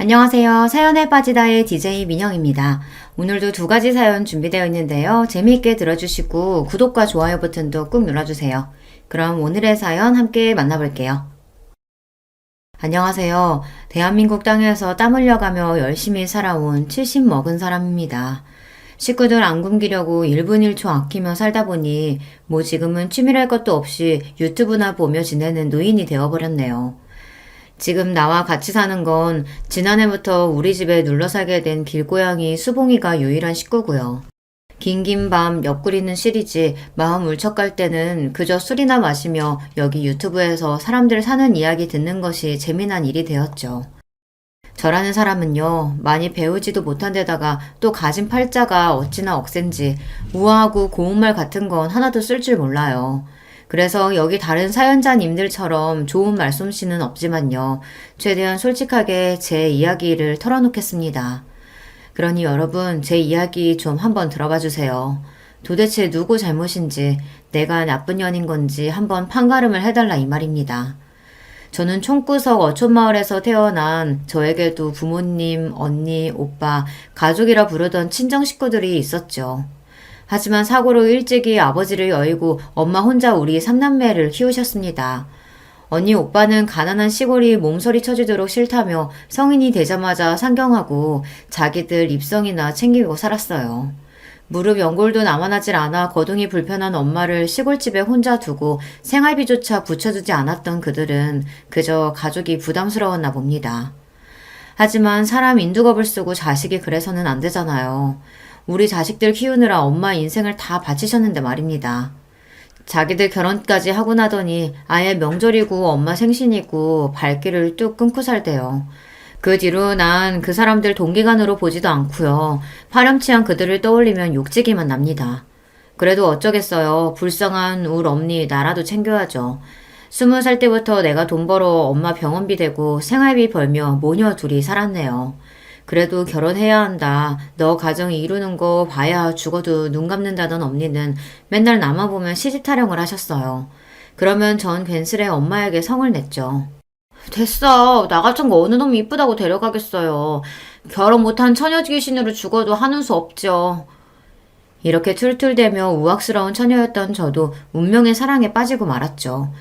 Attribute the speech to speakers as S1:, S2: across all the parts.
S1: 안녕하세요. 사연에 빠지다의 DJ 민영입니다. 오늘도 두 가지 사연 준비되어 있는데요. 재미있게 들어주시고 구독과 좋아요 버튼도 꾹 눌러주세요. 그럼 오늘의 사연 함께 만나볼게요. 안녕하세요. 대한민국 땅에서 땀 흘려가며 열심히 살아온 70 먹은 사람입니다. 식구들 안 굶기려고 1분 1초 아끼며 살다 보니 지금은 취미랄 것도 없이 유튜브나 보며 지내는 노인이 되어버렸네요. 지금 나와 같이 사는 건 지난해부터 우리 집에 눌러 살게 된 길고양이 수봉이가 유일한 식구고요. 긴긴 밤 옆구리는 시리지 마음 울적할 때는 그저 술이나 마시며 여기 유튜브에서 사람들 사는 이야기 듣는 것이 재미난 일이 되었죠. 저라는 사람은요, 많이 배우지도 못한 데다가 또 가진 팔자가 어찌나 억센지 우아하고 고운말 같은 건 하나도 쓸 줄 몰라요. 그래서 여기 다른 사연자님들처럼 좋은 말솜씨는 없지만요. 최대한 솔직하게 제 이야기를 털어놓겠습니다. 그러니 여러분 제 이야기 좀 한번 들어봐 주세요. 도대체 누구 잘못인지 내가 나쁜 년인 건지 한번 판가름을 해달라 이 말입니다. 저는 총구석 어촌마을에서 태어난 저에게도 부모님, 언니, 오빠, 가족이라 부르던 친정 식구들이 있었죠. 하지만 사고로 일찍이 아버지를 여의고 엄마 혼자 우리 삼남매를 키우셨습니다. 언니 오빠는 가난한 시골이 몸서리 쳐지도록 싫다며 성인이 되자마자 상경하고 자기들 입성이나 챙기고 살았어요. 무릎 연골도 남아나질 않아 거동이 불편한 엄마를 시골집에 혼자 두고 생활비조차 붙여주지 않았던 그들은 그저 가족이 부담스러웠나 봅니다. 하지만 사람 인두겁을 쓰고 자식이 그래서는 안 되잖아요. 우리 자식들 키우느라 엄마 인생을 다 바치셨는데 말입니다. 자기들 결혼까지 하고 나더니 아예 명절이고 엄마 생신이고 발길을 뚝 끊고 살대요. 그 뒤로 난 그 사람들 동기간으로 보지도 않고요. 파렴치한 그들을 떠올리면 욕지기만 납니다. 그래도 어쩌겠어요. 불쌍한 울 엄니 나라도 챙겨야죠. 20살 때부터 내가 돈 벌어 엄마 병원비 대고 생활비 벌며 모녀 둘이 살았네요. 그래도 결혼해야 한다. 너 가정이 이루는 거 봐야 죽어도 눈 감는다던 엄니는 맨날 나만 보면 시집 타령을 하셨어요. 그러면 전 괜스레 엄마에게 성을 냈죠. 됐어. 나 같은 거 어느 놈이 이쁘다고 데려가겠어요. 결혼 못한 처녀 귀신으로 죽어도 하는 수 없죠. 이렇게 툴툴대며 우악스러운 처녀였던 저도 운명의 사랑에 빠지고 말았죠.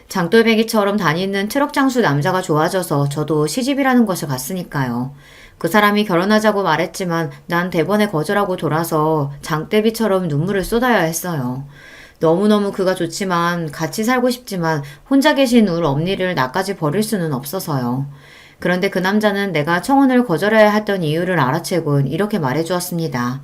S1: 장돌배기처럼 다니는 트럭 장수 남자가 좋아져서 저도 시집이라는 것을 갔으니까요. 그 사람이 결혼하자고 말했지만 난 대번에 거절하고 돌아서 장대비처럼 눈물을 쏟아야 했어요. 너무너무 그가 좋지만 같이 살고 싶지만 혼자 계신 울 엄니를 나까지 버릴 수는 없어서요. 그런데 그 남자는 내가 청혼을 거절해야 했던 이유를 알아채곤 이렇게 말해주었습니다.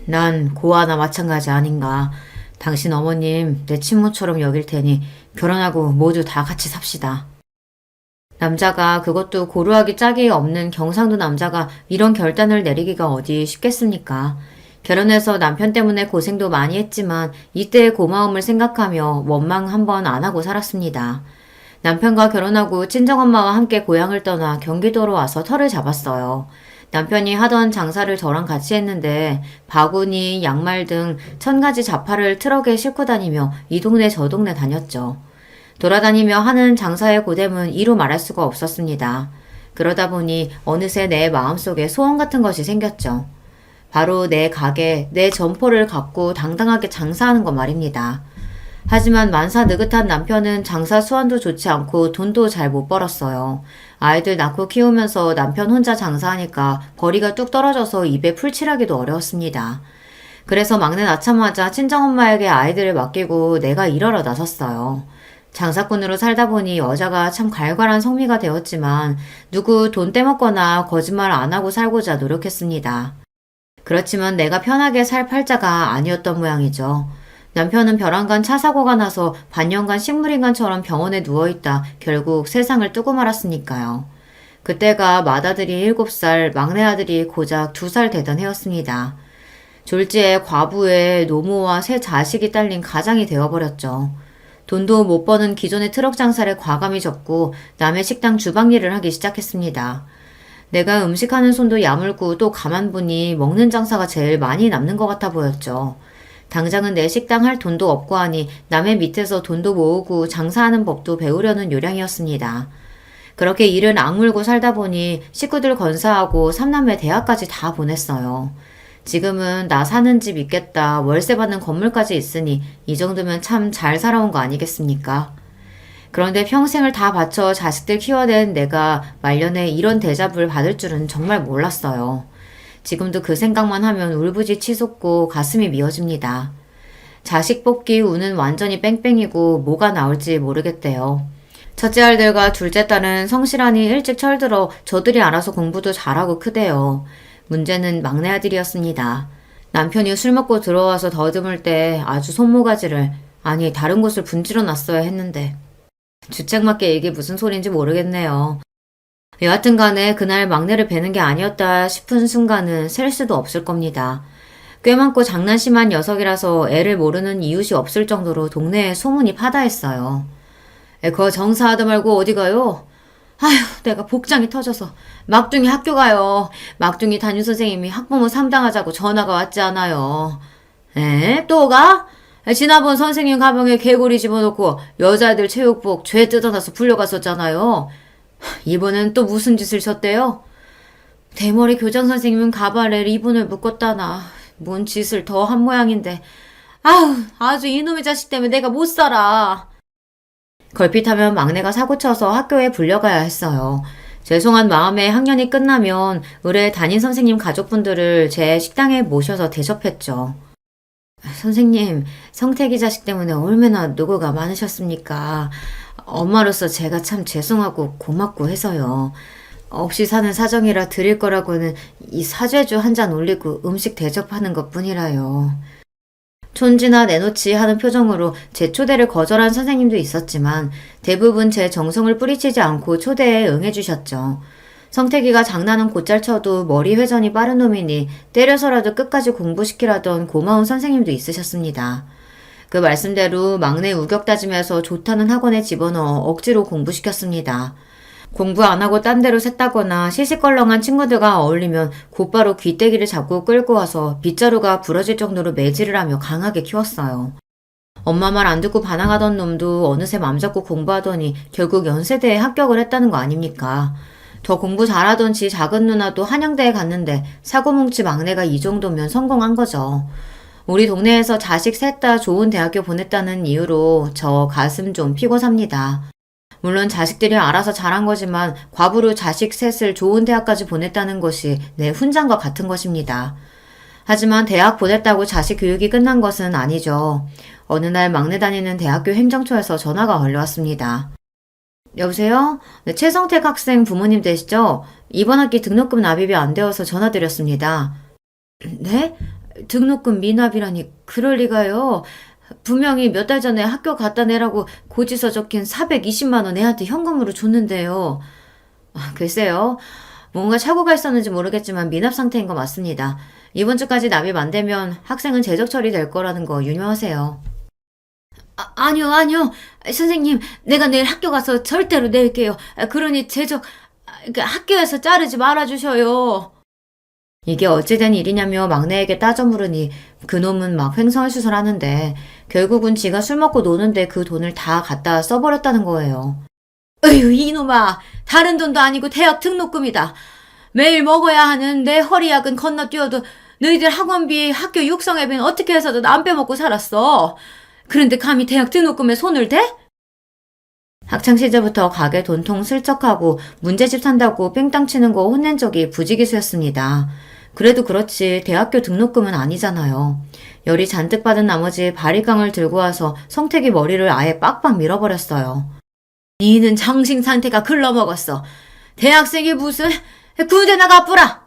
S1: 난 고아나 마찬가지 아닌가. 당신 어머님 내 친모처럼 여길 테니 결혼하고 모두 다 같이 삽시다. 남자가 그것도 고루하기 짝이 없는 경상도 남자가 이런 결단을 내리기가 어디 쉽겠습니까? 결혼해서 남편 때문에 고생도 많이 했지만 이때의 고마움을 생각하며 원망 한번 안 하고 살았습니다. 남편과 결혼하고 친정엄마와 함께 고향을 떠나 경기도로 와서 터를 잡았어요. 남편이 하던 장사를 저랑 같이 했는데 바구니, 양말 등 1000가지 잡화를 트럭에 싣고 다니며 이 동네 저 동네 다녔죠. 돌아다니며 하는 장사의 고됨은 이루 말할 수가 없었습니다. 그러다 보니 어느새 내 마음속에 소원 같은 것이 생겼죠. 바로 내 가게, 내 점포를 갖고 당당하게 장사하는 것 말입니다. 하지만 만사 느긋한 남편은 장사 수완도 좋지 않고 돈도 잘 못 벌었어요. 아이들 낳고 키우면서 남편 혼자 장사하니까 벌이가 뚝 떨어져서 입에 풀칠하기도 어려웠습니다. 그래서 막내 낳자마자 친정엄마에게 아이들을 맡기고 내가 일하러 나섰어요. 장사꾼으로 살다 보니 여자가 참 갈갈한 성미가 되었지만 누구 돈 떼먹거나 거짓말 안 하고 살고자 노력했습니다. 그렇지만 내가 편하게 살 팔자가 아니었던 모양이죠. 남편은 벼랑간 차 사고가 나서 반년간 식물인간처럼 병원에 누워있다 결국 세상을 뜨고 말았으니까요. 그때가 맏아들이 7살, 막내 아들이 고작 2살 되던 해였습니다. 졸지에 과부에 노모와 세 자식이 딸린 가장이 되어버렸죠. 돈도 못 버는 기존의 트럭 장사를 과감히 접고 남의 식당 주방 일을 하기 시작했습니다. 내가 음식하는 손도 야물고 또 가만 보니 먹는 장사가 제일 많이 남는 것 같아 보였죠. 당장은 내 식당 할 돈도 없고 하니 남의 밑에서 돈도 모으고 장사하는 법도 배우려는 요량이었습니다. 그렇게 일은 악물고 살다 보니 식구들 건사하고 삼남매 대학까지 다 보냈어요. 지금은 나 사는 집 있겠다, 월세 받는 건물까지 있으니 이 정도면 참 잘 살아온 거 아니겠습니까? 그런데 평생을 다 바쳐 자식들 키워낸 내가 말년에 이런 대접을 받을 줄은 정말 몰랐어요. 지금도 그 생각만 하면 울부짖 치솟고 가슴이 미어집니다. 자식 뽑기 운은 완전히 뺑뺑이고 뭐가 나올지 모르겠대요. 첫째 아들과 둘째 딸은 성실하니 일찍 철들어 저들이 알아서 공부도 잘하고 크대요. 문제는 막내 아들이었습니다. 남편이 술 먹고 들어와서 더듬을 때 아주 손모가지를, 아니 다른 곳을 분질러 놨어야 했는데. 주책맞게 이게 무슨 소린지 모르겠네요. 여하튼 간에 그날 막내를 뵈는 게 아니었다 싶은 순간은 셀 수도 없을 겁니다. 꽤 많고 장난심한 녀석이라서 애를 모르는 이웃이 없을 정도로 동네에 소문이 파다했어요. 거 정사하다 말고 어디 가요? 아휴, 내가 복장이 터져서 막둥이 학교 가요. 막둥이 담임선생님이 학부모 상담하자고 전화가 왔지 않아요. 에? 또 가? 지난번 선생님 가방에 개구리 집어넣고 여자애들 체육복 죄 뜯어놔서 불려갔었잖아요. 이번엔 또 무슨 짓을 졌대요? 대머리 교장 선생님은 가발에 리본을 묶었다나 뭔 짓을 더 한 모양인데 아우 아주 이놈의 자식 때문에 내가 못 살아. 걸핏하면 막내가 사고쳐서 학교에 불려가야 했어요. 죄송한 마음에 학년이 끝나면 의뢰 담임 선생님 가족분들을 제 식당에 모셔서 대접했죠. 선생님, 성택이 자식 때문에 얼마나 노고가 많으셨습니까? 엄마로서 제가 참 죄송하고 고맙고 해서요. 없이 사는 사정이라 드릴 거라고는 이 사죄주 한 잔 올리고 음식 대접하는 것 뿐이라요. 촌지나 내놓지 하는 표정으로 제 초대를 거절한 선생님도 있었지만 대부분 제 정성을 뿌리치지 않고 초대에 응해주셨죠. 성태기가 장난은 곧잘 쳐도 머리 회전이 빠른 놈이니 때려서라도 끝까지 공부시키라던 고마운 선생님도 있으셨습니다. 그 말씀대로 막내 우격 다짐해서 좋다는 학원에 집어넣어 억지로 공부시켰습니다. 공부 안 하고 딴 데로 샜다거나 시시껄렁한 친구들과 어울리면 곧바로 귀때기를 잡고 끌고 와서 빗자루가 부러질 정도로 매질을 하며 강하게 키웠어요. 엄마 말 안 듣고 반항하던 놈도 어느새 맘 잡고 공부하더니 결국 연세대에 합격을 했다는 거 아닙니까? 더 공부 잘하던 지 작은 누나도 한양대에 갔는데 사고뭉치 막내가 이 정도면 성공한 거죠. 우리 동네에서 자식 셋 다 좋은 대학교 보냈다는 이유로 저 가슴 좀 피고 삽니다. 물론 자식들이 알아서 잘한 거지만 과부로 자식 셋을 좋은 대학까지 보냈다는 것이 내 훈장과 같은 것입니다. 하지만 대학 보냈다고 자식 교육이 끝난 것은 아니죠. 어느 날 막내 다니는 대학교 행정처에서 전화가 걸려왔습니다. 여보세요? 네, 최성택 학생 부모님 되시죠? 이번 학기 등록금 납입이 안 되어서 전화드렸습니다. 네? 등록금 미납이라니 그럴 리가요. 분명히 몇 달 전에 학교 갖다 내라고 고지서 적힌 420만 원 애한테 현금으로 줬는데요. 글쎄요. 뭔가 착오가 있었는지 모르겠지만 미납 상태인 거 맞습니다. 이번 주까지 납입 안 되면 학생은 재적 처리될 거라는 거 유념하세요. 아니요. 선생님, 내가 내일 학교 가서 절대로 낼게요. 그러니 학교에서 자르지 말아주셔요. 이게 어찌된 일이냐며 막내에게 따져 물으니 그놈은 막 횡설수설 하는데 결국은 지가 술 먹고 노는데 그 돈을 다 갖다 써버렸다는 거예요. 어휴, 이놈아. 다른 돈도 아니고 대학 등록금이다. 매일 먹어야 하는 내 허리약은 건너뛰어도 너희들 학원비, 학교 육성회비는 어떻게 해서든 안 빼먹고 살았어. 그런데 감히 대학 등록금에 손을 대? 학창시절부터 가게 돈통 슬쩍하고 문제집 산다고 뺑땅 치는 거 혼낸 적이 부지기수였습니다. 그래도 그렇지 대학교 등록금은 아니잖아요. 열이 잔뜩 받은 나머지 바리깡을 들고 와서 성택이 머리를 아예 빡빡 밀어버렸어요. 니는 정신 상태가 글러먹었어. 대학생이 무슨 군대 나가 뿌라.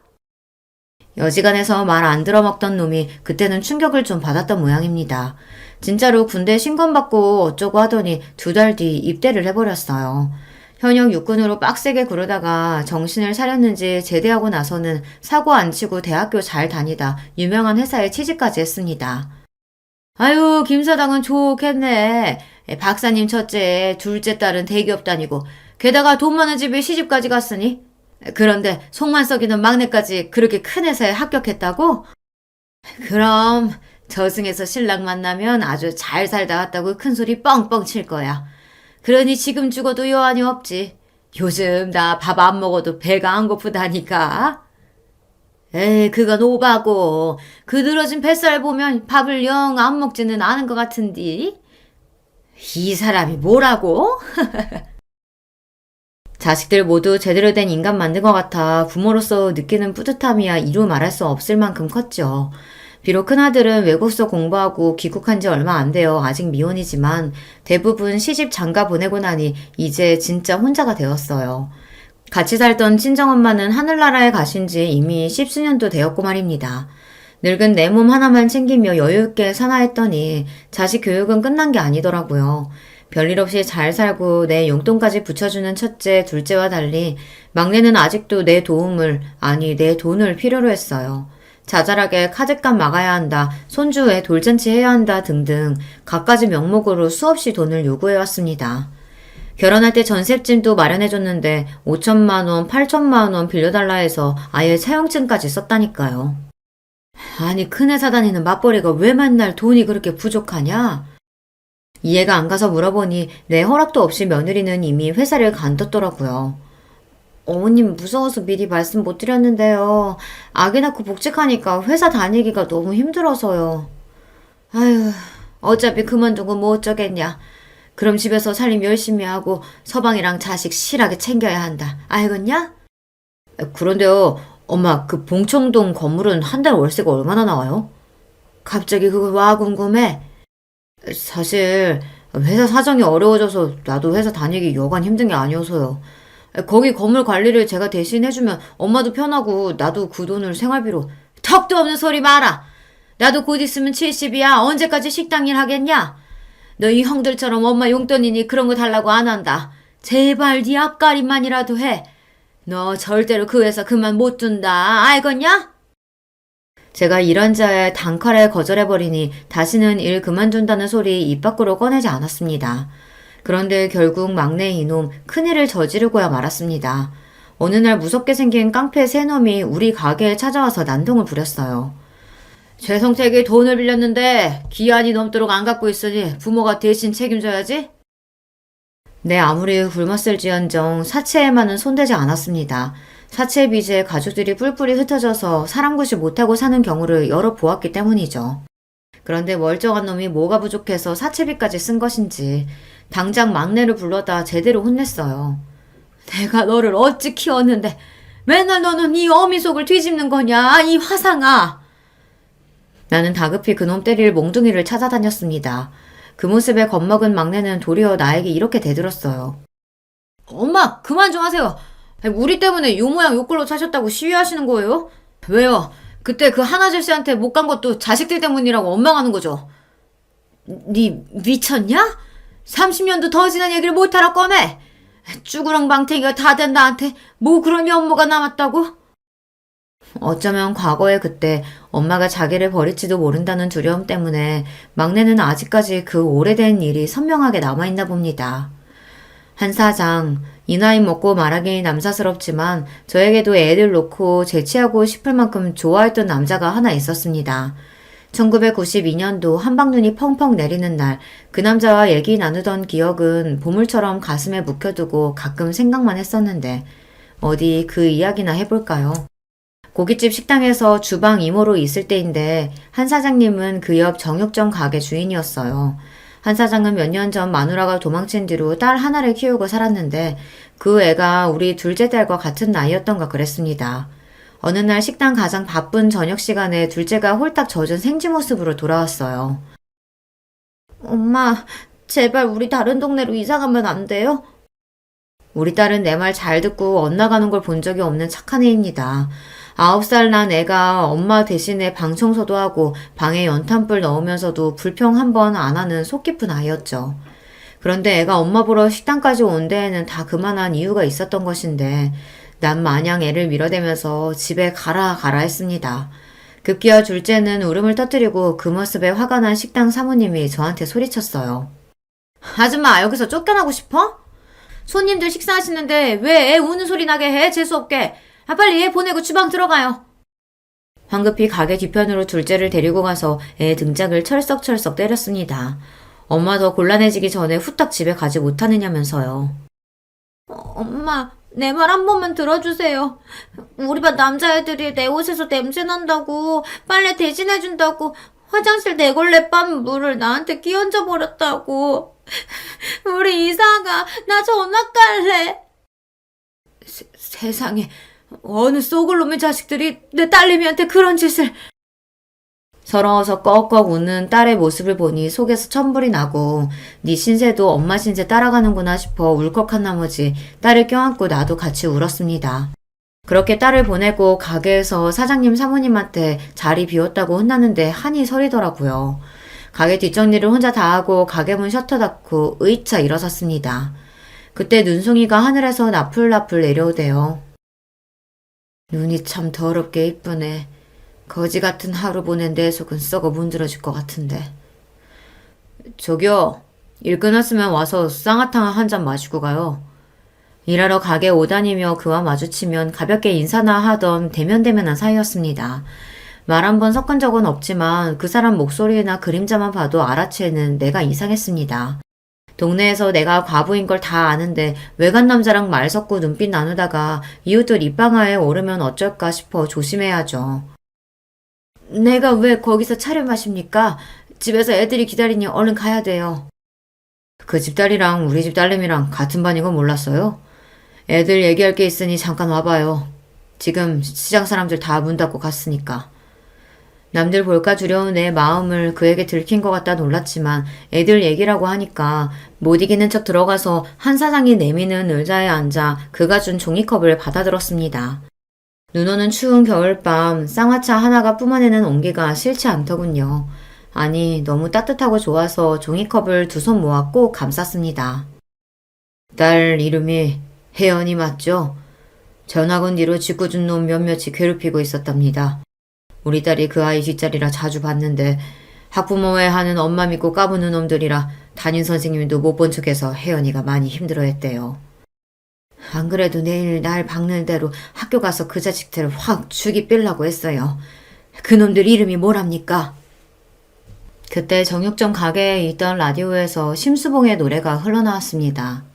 S1: 여지간해서 말 안 들어먹던 놈이 그때는 충격을 좀 받았던 모양입니다. 진짜로 군대 신검받고 어쩌고 하더니 2달 뒤 입대를 해버렸어요. 현역 육군으로 빡세게 구르다가 정신을 차렸는지 제대하고 나서는 사고 안 치고 대학교 잘 다니다 유명한 회사에 취직까지 했습니다. 아유, 김사장은 좋겠네. 박사님 첫째, 둘째 딸은 대기업 다니고 게다가 돈 많은 집에 시집까지 갔으니. 그런데 속만 썩이는 막내까지 그렇게 큰 회사에 합격했다고? 그럼 저승에서 신랑 만나면 아주 잘 살다 왔다고 큰 소리 뻥뻥 칠 거야. 그러니 지금 죽어도 여한이 없지. 요즘 나 밥 안 먹어도 배가 안 고프다니까. 에이, 그건 오바고. 그 늘어진 뱃살 보면 밥을 영 안 먹지는 않은 것 같은디. 이 사람이 뭐라고? 자식들 모두 제대로 된 인간 만든 것 같아 부모로서 느끼는 뿌듯함이야 이루 말할 수 없을 만큼 컸죠. 비록 큰아들은 외국서 공부하고 귀국한 지 얼마 안 되어 아직 미혼이지만 대부분 시집 장가 보내고 나니 이제 진짜 혼자가 되었어요. 같이 살던 친정엄마는 하늘나라에 가신 지 이미 십수년도 되었고 말입니다. 늙은 내 몸 하나만 챙기며 여유있게 사나 했더니 자식 교육은 끝난 게 아니더라고요. 별일 없이 잘 살고 내 용돈까지 붙여주는 첫째, 둘째와 달리 막내는 아직도 내 도움을, 아니 내 돈을 필요로 했어요. 자잘하게 카드값 막아야 한다, 손주에 돌잔치 해야 한다 등등 갖가지 명목으로 수없이 돈을 요구해왔습니다. 결혼할 때 전셋집도 마련해줬는데 5천만 원, 8천만 원 빌려달라 해서 아예 차용증까지 썼다니까요. 아니 큰 회사 다니는 맞벌이가 왜 맨날 돈이 그렇게 부족하냐? 이해가 안 가서 물어보니 내 허락도 없이 며느리는 이미 회사를 간뒀더라고요. 어머님 무서워서 미리 말씀 못 드렸는데요. 아기 낳고 복직하니까 회사 다니기가 너무 힘들어서요. 아휴, 어차피 그만두고 뭐 어쩌겠냐. 그럼 집에서 살림 열심히 하고 서방이랑 자식 실하게 챙겨야 한다. 알겠냐? 그런데요, 엄마 그 봉청동 건물은 한 달 월세가 얼마나 나와요? 갑자기 그거 와 궁금해? 사실 회사 사정이 어려워져서 나도 회사 다니기 여간 힘든 게 아니어서요. 거기 건물 관리를 제가 대신 해주면 엄마도 편하고 나도 그 돈을 생활비로. 턱도 없는 소리 마라. 나도 곧 있으면 70이야. 언제까지 식당 일 하겠냐? 너희 형들처럼 엄마 용돈이니 그런 거 달라고 안 한다. 제발 네 앞가림만이라도 해. 너 절대로 그 회사 그만 못 둔다. 알겠냐? 제가 이런저런 단칼에 거절해버리니 다시는 일 그만둔다는 소리 입 밖으로 꺼내지 않았습니다. 그런데 결국 막내 이놈 큰일을 저지르고야 말았습니다. 어느 날 무섭게 생긴 깡패 세 놈이 우리 가게에 찾아와서 난동을 부렸어요. 최성택이 돈을 빌렸는데 기한이 넘도록 안 갚고 있으니 부모가 대신 책임져야지. 네, 아무리 굶었을지언정 사채에만은 손대지 않았습니다. 사채 빚에 가족들이 뿔뿔이 흩어져서 사람 구실 못하고 사는 경우를 여러 보았기 때문이죠. 그런데 멀쩡한 놈이 뭐가 부족해서 사채비까지 쓴 것인지 당장 막내를 불러다 제대로 혼냈어요. 내가 너를 어찌 키웠는데 맨날 너는 이 어미 속을 뒤집는 거냐, 이 화상아. 나는 다급히 그놈 때릴 몽둥이를 찾아다녔습니다. 그 모습에 겁먹은 막내는 도리어 나에게 이렇게 대들었어요. 엄마 그만 좀 하세요. 우리 때문에 요 모양 요 꼴로 사셨다고 시위하시는 거예요? 왜요? 그때 그 한 아저씨한테 못 간 것도 자식들 때문이라고 원망하는 거죠. 니 미쳤냐? 30년도 더 지난 얘기를 못하라 꺼내. 쭈구렁 방태기가 다 된 나한테 뭐 그런 연모가 남았다고? 어쩌면 과거에 그때 엄마가 자기를 버릴지도 모른다는 두려움 때문에 막내는 아직까지 그 오래된 일이 선명하게 남아있나 봅니다. 한 사장, 이 나이 먹고 말하기 남사스럽지만 저에게도 애를 놓고 재치하고 싶을 만큼 좋아했던 남자가 하나 있었습니다. 1992년도 한방눈이 펑펑 내리는 날 그 남자와 얘기 나누던 기억은 보물처럼 가슴에 묵혀두고 가끔 생각만 했었는데 어디 그 이야기나 해볼까요? 고깃집 식당에서 주방 이모로 있을 때인데 한 사장님은 그 옆 정육점 가게 주인이었어요. 한 사장은 몇 년 전 마누라가 도망친 뒤로 딸 하나를 키우고 살았는데 그 애가 우리 둘째 딸과 같은 나이였던가 그랬습니다. 어느 날 식당 가장 바쁜 저녁 시간에 둘째가 홀딱 젖은 생쥐 모습으로 돌아왔어요. 엄마, 제발 우리 다른 동네로 이사 가면 안 돼요? 우리 딸은 내 말 잘 듣고 엇나가는 걸 본 적이 없는 착한 애입니다. 9살 난 애가 엄마 대신에 방 청소도 하고 방에 연탄불 넣으면서도 불평 한 번 안 하는 속 깊은 아이였죠. 그런데 애가 엄마 보러 식당까지 온 데에는 다 그만한 이유가 있었던 것인데 난 마냥 애를 밀어대면서 집에 가라 했습니다. 급기야 둘째는 울음을 터뜨리고 그 모습에 화가 난 식당 사모님이 저한테 소리쳤어요. 아줌마 여기서 쫓겨나고 싶어? 손님들 식사하시는데 왜 애 우는 소리 나게 해? 재수없게. 빨리 애 보내고 주방 들어가요. 황급히 가게 뒤편으로 둘째를 데리고 가서 애 등짝을 철썩철썩 때렸습니다. 엄마 더 곤란해지기 전에 후딱 집에 가지 못하느냐면서요.
S2: 엄마, 내 말 한 번만 들어주세요. 우리 반 남자애들이 내 옷에서 냄새 난다고, 빨래 대신해준다고, 화장실 내걸레 빤 물을 나한테 끼얹어 버렸다고. 우리 이사가 나 전학 갈래. 세상에, 어느 쏘글 놈의 자식들이 내 딸내미한테 그런 짓을.
S1: 서러워서 꺽꺽 우는 딸의 모습을 보니 속에서 천불이 나고 네 신세도 엄마 신세 따라가는구나 싶어 울컥한 나머지 딸을 껴안고 나도 같이 울었습니다. 그렇게 딸을 보내고 가게에서 사장님 사모님한테 자리 비웠다고 혼났는데 한이 서리더라고요. 가게 뒷정리를 혼자 다 하고 가게 문 셔터 닫고 의차 일어섰습니다. 그때 눈송이가 하늘에서 나풀나풀 내려오대요. 눈이 참 더럽게 이쁘네. 거지 같은 하루 보낸 내 속은 썩어 문드러질 것 같은데. 저기요, 일 끝났으면 와서 쌍화탕 한 잔 마시고 가요. 일하러 가게 오다니며 그와 마주치면 가볍게 인사나 하던 대면대면한 사이였습니다. 말 한 번 섞은 적은 없지만 그 사람 목소리나 그림자만 봐도 알아채는 내가 이상했습니다. 동네에서 내가 과부인 걸 다 아는데 외간 남자랑 말 섞고 눈빛 나누다가 이웃들 입방아에 오르면 어쩔까 싶어 조심해야죠. 내가 왜 거기서 차를 마십니까? 집에서 애들이 기다리니 얼른 가야 돼요. 그 집딸이랑 우리 집 딸내미랑 같은 반인 건 몰랐어요? 애들 얘기할 게 있으니 잠깐 와봐요. 지금 시장 사람들 다 문 닫고 갔으니까. 남들 볼까 두려운 내 마음을 그에게 들킨 것 같다 놀랐지만 애들 얘기라고 하니까 못 이기는 척 들어가서 한 사장이 내미는 의자에 앉아 그가 준 종이컵을 받아들었습니다. 눈 오는 추운 겨울밤 쌍화차 하나가 뿜어내는 온기가 싫지 않더군요. 아니 너무 따뜻하고 좋아서 종이컵을 두 손 모아 꼭 감쌌습니다. 딸 이름이 혜연이 맞죠? 전학 온 뒤로 짓궂은 놈 몇몇이 괴롭히고 있었답니다. 우리 딸이 그 아이 뒷자리라 자주 봤는데 학부모회 하는 엄마 믿고 까부는 놈들이라 담임 선생님도 못 본 척해서 혜연이가 많이 힘들어했대요. 안 그래도 내일 날 박는 대로 학교 가서 그 자식들을 확 죽이 삘라고 했어요. 그놈들 이름이 뭐랍니까? 그때 정육점 가게에 있던 라디오에서 심수봉의 노래가 흘러나왔습니다.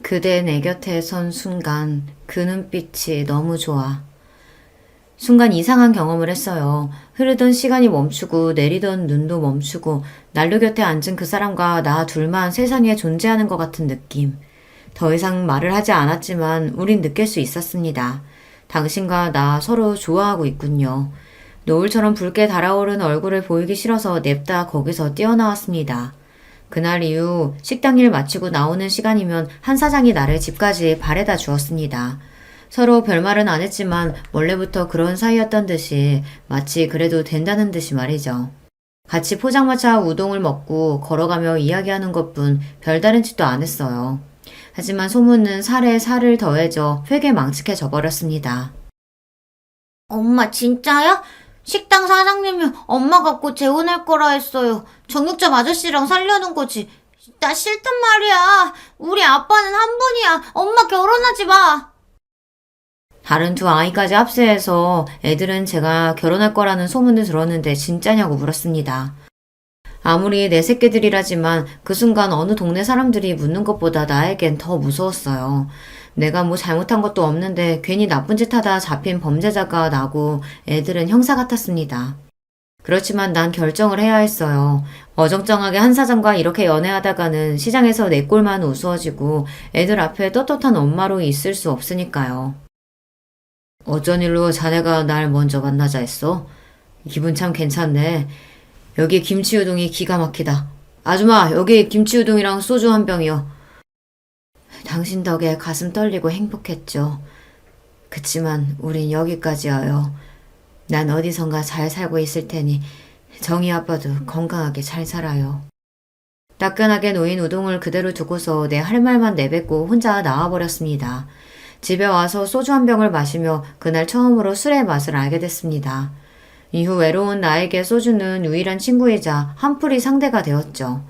S1: 그대 내 곁에 선 순간 그 눈빛이 너무 좋아. 순간 이상한 경험을 했어요. 흐르던 시간이 멈추고 내리던 눈도 멈추고 난로 곁에 앉은 그 사람과 나 둘만 세상에 존재하는 것 같은 느낌. 더 이상 말을 하지 않았지만 우린 느낄 수 있었습니다. 당신과 나 서로 좋아하고 있군요. 노을처럼 붉게 달아오른 얼굴을 보이기 싫어서 냅다 거기서 뛰어나왔습니다. 그날 이후 식당 일 마치고 나오는 시간이면 한 사장이 나를 집까지 바래다 주었습니다. 서로 별말은 안 했지만 원래부터 그런 사이였던 듯이 마치 그래도 된다는 듯이 말이죠. 같이 포장마차 우동을 먹고 걸어가며 이야기하는 것뿐 별다른 짓도 안 했어요. 하지만 소문은 살에 살을 더해져 회개망측해져 버렸습니다.
S2: 엄마 진짜야? 식당 사장님이 엄마 갖고 재혼할 거라 했어요. 정육점 아저씨랑 살려는 거지. 나 싫단 말이야. 우리 아빠는 한 분이야. 엄마 결혼하지 마.
S1: 다른 두 아이까지 합세해서 애들은 제가 결혼할 거라는 소문을 들었는데 진짜냐고 물었습니다. 아무리 내 새끼들이라지만 그 순간 어느 동네 사람들이 묻는 것보다 나에겐 더 무서웠어요. 내가 뭐 잘못한 것도 없는데 괜히 나쁜 짓 하다 잡힌 범죄자가 나고 애들은 형사 같았습니다. 그렇지만 난 결정을 해야 했어요. 어정쩡하게 한 사장과 이렇게 연애하다가는 시장에서 내 꼴만 우스워지고 애들 앞에 떳떳한 엄마로 있을 수 없으니까요. 어쩐 일로 자네가 날 먼저 만나자 했어? 기분 참 괜찮네. 여기 김치우동이 기가 막히다. 아줌마, 여기 김치우동이랑 소주 한 병이요. 당신 덕에 가슴 떨리고 행복했죠. 그치만 우린 여기까지여요. 난 어디선가 잘 살고 있을 테니 정희 아빠도 건강하게 잘 살아요. 따끈하게 놓인 우동을 그대로 두고서 내 할 말만 내뱉고 혼자 나와버렸습니다. 집에 와서 소주 한 병을 마시며 그날 처음으로 술의 맛을 알게 됐습니다. 이후 외로운 나에게 소주는 유일한 친구이자 한풀이 상대가 되었죠.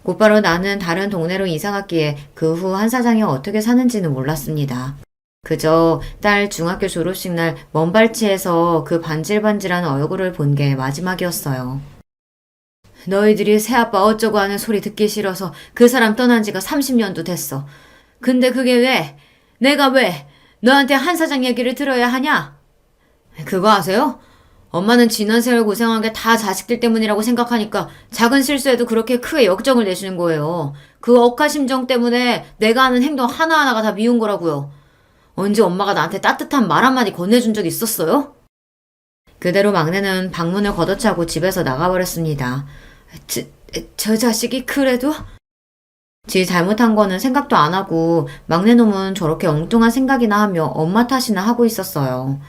S1: 곧바로 나는 다른 동네로 이사 갔기에 그 후 한 사장이 어떻게 사는지는 몰랐습니다. 그저 딸 중학교 졸업식 날 먼발치에서 그 반질반질한 얼굴을 본 게 마지막이었어요. 너희들이 새아빠 어쩌고 하는 소리 듣기 싫어서 그 사람 떠난 지가 30년도 됐어. 근데 그게 왜? 내가 왜 너한테 한 사장 얘기를 들어야 하냐? 그거 아세요? 엄마는 지난 세월 고생한 게 다 자식들 때문이라고 생각하니까 작은 실수에도 그렇게 크게 역정을 내시는 거예요. 그 억하심정 때문에 내가 하는 행동 하나하나가 다 미운 거라고요. 언제 엄마가 나한테 따뜻한 말 한마디 건네준 적 있었어요? 그대로 막내는 방문을 걷어차고 집에서 나가버렸습니다. 저 자식이 그래도? 지 잘못한 거는 생각도 안 하고 막내 놈은 저렇게 엉뚱한 생각이나 하며 엄마 탓이나 하고 있었어요.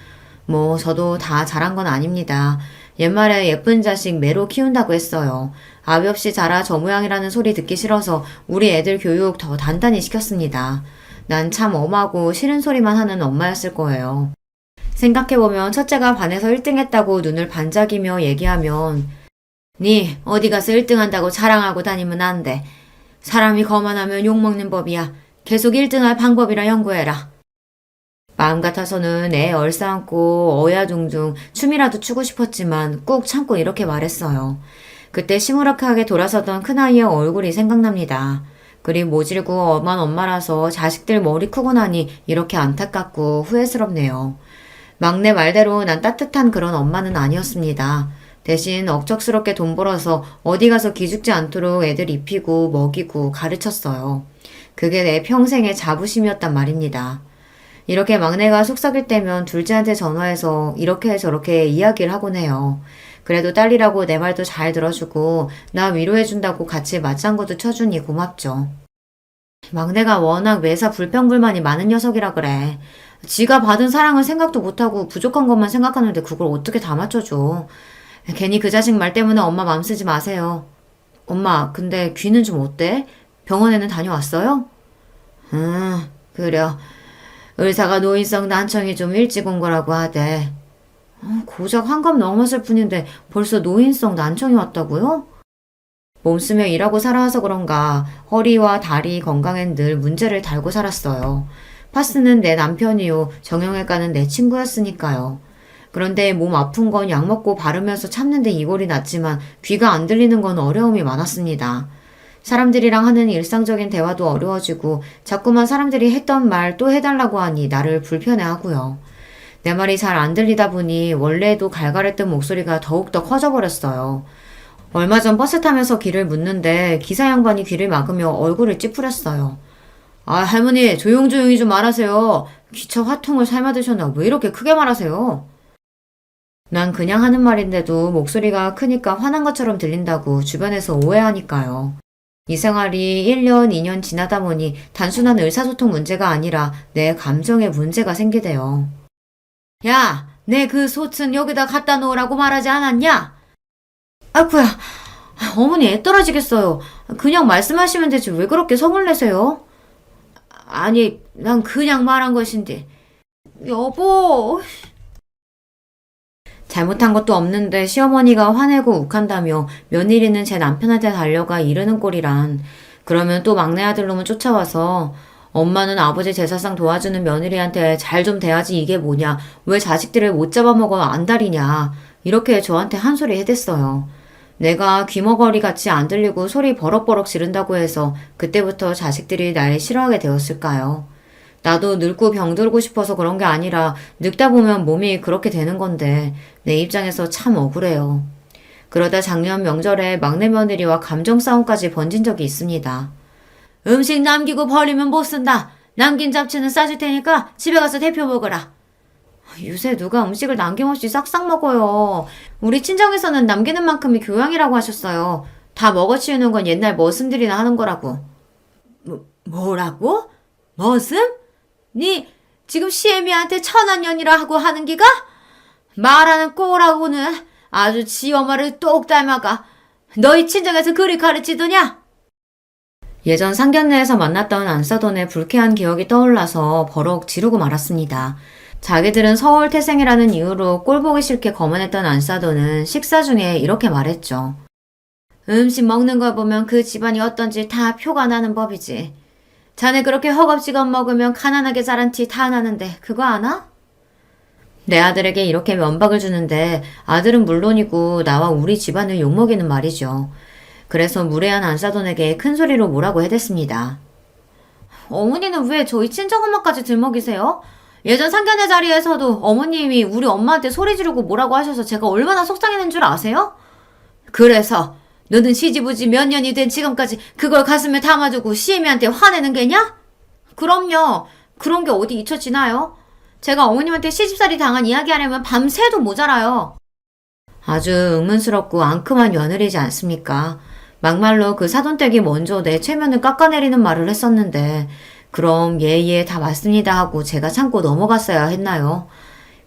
S1: 뭐 저도 다 잘한 건 아닙니다. 옛말에 예쁜 자식 매로 키운다고 했어요. 아비 없이 자라 저 모양이라는 소리 듣기 싫어서 우리 애들 교육 더 단단히 시켰습니다. 난 참 엄하고 싫은 소리만 하는 엄마였을 거예요. 생각해보면 첫째가 반에서 1등 했다고 눈을 반짝이며 얘기하면 니 어디 가서 1등 한다고 자랑하고 다니면 안 돼. 사람이 거만하면 욕먹는 법이야. 계속 1등할 방법이라 연구해라. 마음 같아서는 애 얼싸안고 어야둥둥 춤이라도 추고 싶었지만 꾹 참고 이렇게 말했어요. 그때 시무룩하게 돌아서던 큰아이의 얼굴이 생각납니다. 그리 모질고 엄한 엄마라서 자식들 머리 크고 나니 이렇게 안타깝고 후회스럽네요. 막내 말대로 난 따뜻한 그런 엄마는 아니었습니다. 대신 억척스럽게 돈 벌어서 어디 가서 기죽지 않도록 애들 입히고 먹이고 가르쳤어요. 그게 내 평생의 자부심이었단 말입니다. 이렇게 막내가 속삭일 때면 둘째한테 전화해서 이렇게 저렇게 이야기를 하곤 해요. 그래도 딸이라고 내 말도 잘 들어주고 나 위로해준다고 같이 맞장구도 쳐주니 고맙죠. 막내가 워낙 매사 불평불만이 많은 녀석이라 그래. 지가 받은 사랑은 생각도 못하고 부족한 것만 생각하는데 그걸 어떻게 다 맞춰줘. 괜히 그 자식 말 때문에 엄마 맘 쓰지 마세요. 엄마, 근데 귀는 좀 어때? 병원에는 다녀왔어요? 그래. 의사가 노인성 난청이 좀 일찍 온 거라고 하대. 고작 환갑 넘었을 뿐인데 벌써 노인성 난청이 왔다고요? 몸쓰며 일하고 살아와서 그런가 허리와 다리 건강엔 늘 문제를 달고 살았어요. 파스는 내 남편이요. 정형외과는 내 친구였으니까요. 그런데 몸 아픈 건 약 먹고 바르면서 참는데 이골이 났지만 귀가 안 들리는 건 어려움이 많았습니다. 사람들이랑 하는 일상적인 대화도 어려워지고 자꾸만 사람들이 했던 말 또 해달라고 하니 나를 불편해하고요. 내 말이 잘 안 들리다 보니 원래도 갈갈했던 목소리가 더욱더 커져버렸어요. 얼마 전 버스 타면서 귀를 묻는데 기사 양반이 귀를 막으며 얼굴을 찌푸렸어요. 할머니 조용조용히 좀 말하세요. 귀차 화통을 삶아드셨나 왜 이렇게 크게 말하세요? 난 그냥 하는 말인데도 목소리가 크니까 화난 것처럼 들린다고 주변에서 오해하니까요. 이 생활이 1년, 2년 지나다 보니 단순한 의사소통 문제가 아니라 내 감정에 문제가 생기대요. 야, 내 그 소튼 여기다 갖다 놓으라고 말하지 않았냐? 아이쿠야, 어머니 애 떨어지겠어요. 그냥 말씀하시면 되지 왜 그렇게 성을 내세요? 아니, 난 그냥 말한 것인데. 여보. 잘못한 것도 없는데 시어머니가 화내고 욱한다며 며느리는 제 남편한테 달려가 이르는 꼴이란. 그러면 또 막내 아들놈은 쫓아와서 엄마는 아버지 제사상 도와주는 며느리한테 잘 좀 대하지 이게 뭐냐. 왜 자식들을 못 잡아먹어 안달이냐. 이렇게 저한테 한 소리 해댔어요. 내가 귀머거리 같이 안 들리고 소리 버럭버럭 지른다고 해서 그때부터 자식들이 날 싫어하게 되었을까요? 나도 늙고 병들고 싶어서 그런 게 아니라 늙다 보면 몸이 그렇게 되는 건데 내 입장에서 참 억울해요. 그러다 작년 명절에 막내 며느리와 감정 싸움까지 번진 적이 있습니다. 음식 남기고 버리면 못 쓴다. 남긴 잡채는 싸줄 테니까 집에 가서 데펴 먹어라. 요새 누가 음식을 남김없이 싹싹 먹어요. 우리 친정에서는 남기는 만큼이 교양이라고 하셨어요. 다 먹어치우는 건 옛날 머슴들이나 하는 거라고. 뭐라고? 머슴? 니 지금 시애미한테 천한년이라 하고 하는 기가? 말하는 꼬라고는 아주 지 엄마를 똑 닮아가. 너희 친정에서 그리 가르치더냐? 예전 상견례에서 만났던 안사돈의 불쾌한 기억이 떠올라서 버럭 지르고 말았습니다. 자기들은 서울 태생이라는 이유로 꼴보기 싫게 거만했던 안사돈은 식사 중에 이렇게 말했죠. 음식 먹는 걸 보면 그 집안이 어떤지 다 표가 나는 법이지. 자네 그렇게 허겁지겁 먹으면 가난하게 자란 티 다 나는데 그거 아나? 내 아들에게 이렇게 면박을 주는데 아들은 물론이고 나와 우리 집안을 욕먹이는 말이죠. 그래서 무례한 안사돈에게 큰 소리로 뭐라고 해댔습니다. 어머니는 왜 저희 친정엄마까지 들먹이세요? 예전 상견례 자리에서도 어머님이 우리 엄마한테 소리 지르고 뭐라고 하셔서 제가 얼마나 속상했는 줄 아세요? 그래서 너는 시집오지 몇 년이 된 지금까지 그걸 가슴에 담아두고 시애미한테 화내는 게냐? 그럼요. 그런 게 어디 잊혀지나요? 제가 어머님한테 시집살이 당한 이야기 하려면 밤새도 모자라요. 아주 의문스럽고 앙큼한 며느리지 않습니까? 막말로 그 사돈댁이 먼저 내 체면을 깎아내리는 말을 했었는데 그럼 예예 다 맞습니다 하고 제가 참고 넘어갔어야 했나요?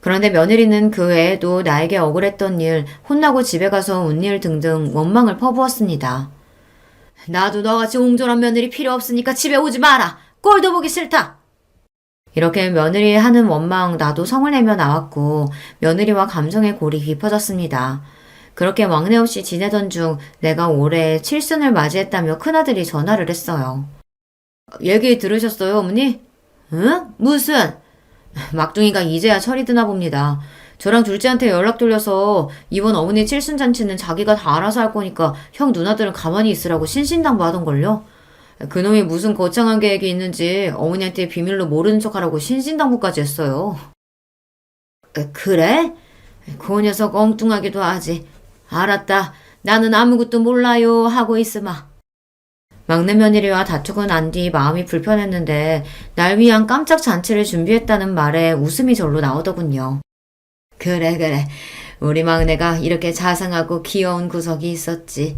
S1: 그런데 며느리는 그 외에도 나에게 억울했던 일, 혼나고 집에 가서 운 일 등등 원망을 퍼부었습니다. 나도 너같이 옹졸한 며느리 필요 없으니까 집에 오지 마라. 꼴도 보기 싫다. 이렇게 며느리 하는 원망 나도 성을 내며 나왔고 며느리와 감정의 골이 깊어졌습니다. 그렇게 왕래 없이 지내던 중 내가 올해 칠순을 맞이했다며 큰아들이 전화를 했어요. 얘기 들으셨어요, 어머니? 응? 무슨? 막둥이가 이제야 철이 드나 봅니다. 저랑 둘째한테 연락 돌려서 이번 어머니 칠순잔치는 자기가 다 알아서 할 거니까 형 누나들은 가만히 있으라고 신신당부하던걸요. 그놈이 무슨 거창한 계획이 있는지 어머니한테 비밀로 모르는 척하라고 신신당부까지 했어요. 그래? 그 녀석 엉뚱하기도 하지. 알았다. 나는 아무것도 몰라요 하고 있으마. 막내 며느리와 다투고 난 뒤 마음이 불편했는데 날 위한 깜짝 잔치를 준비했다는 말에 웃음이 절로 나오더군요. 그래. 우리 막내가 이렇게 자상하고 귀여운 구석이 있었지.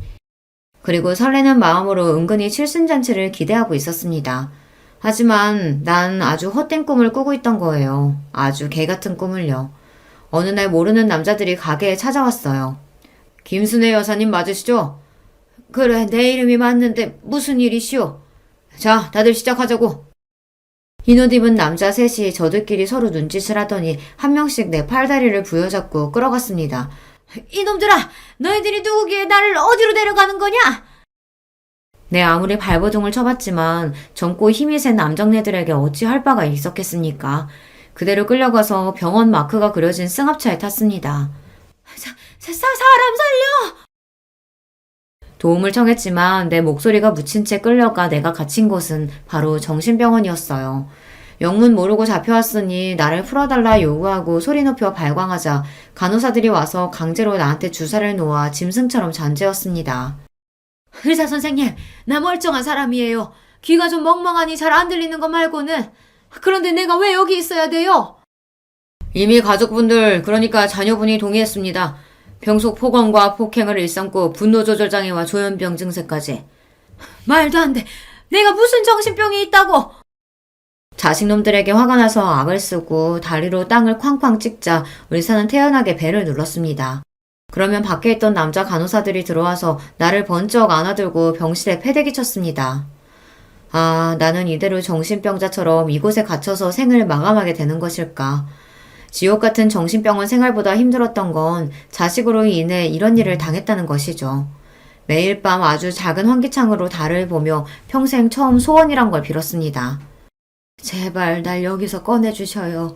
S1: 그리고 설레는 마음으로 은근히 칠순잔치를 기대하고 있었습니다. 하지만 난 아주 헛된 꿈을 꾸고 있던 거예요. 아주 개같은 꿈을요. 어느 날 모르는 남자들이 가게에 찾아왔어요. 김순애 여사님 맞으시죠? 그래, 내 이름이 맞는데 무슨 일이시오? 자, 다들 시작하자고. 흰옷 입은 남자 셋이 저들끼리 서로 눈짓을 하더니 한 명씩 내 팔다리를 부여잡고 끌어갔습니다. 이놈들아! 너희들이 누구기에 나를 어디로 데려가는 거냐? 내 아무리 발버둥을 쳐봤지만 젊고 힘이 센 남정네들에게 어찌 할 바가 있었겠습니까? 그대로 끌려가서 병원 마크가 그려진 승합차에 탔습니다. 사람 살려! 도움을 청했지만 내 목소리가 묻힌 채 끌려가 내가 갇힌 곳은 바로 정신병원이었어요. 영문 모르고 잡혀왔으니 나를 풀어달라 요구하고 소리 높여 발광하자 간호사들이 와서 강제로 나한테 주사를 놓아 짐승처럼 잔재웠습니다. 의사 선생님, 나 멀쩡한 사람이에요. 귀가 좀 멍멍하니 잘 안 들리는 거 말고는. 그런데 내가 왜 여기 있어야 돼요? 이미 가족분들, 그러니까 자녀분이 동의했습니다. 병속 폭언과 폭행을 일삼고 분노조절장애와 조현병 증세까지. 말도 안 돼. 내가 무슨 정신병이 있다고. 자식놈들에게 화가 나서 악을 쓰고 다리로 땅을 쾅쾅 찍자 의사는 태연하게 배를 눌렀습니다. 그러면 밖에 있던 남자 간호사들이 들어와서 나를 번쩍 안아들고 병실에 패대기 쳤습니다. 아, 나는 이대로 정신병자처럼 이곳에 갇혀서 생을 마감하게 되는 것일까. 지옥 같은 정신병원 생활보다 힘들었던 건 자식으로 인해 이런 일을 당했다는 것이죠. 매일 밤 아주 작은 환기창으로 달을 보며 평생 처음 소원이란 걸 빌었습니다. 제발 날 여기서 꺼내주셔요.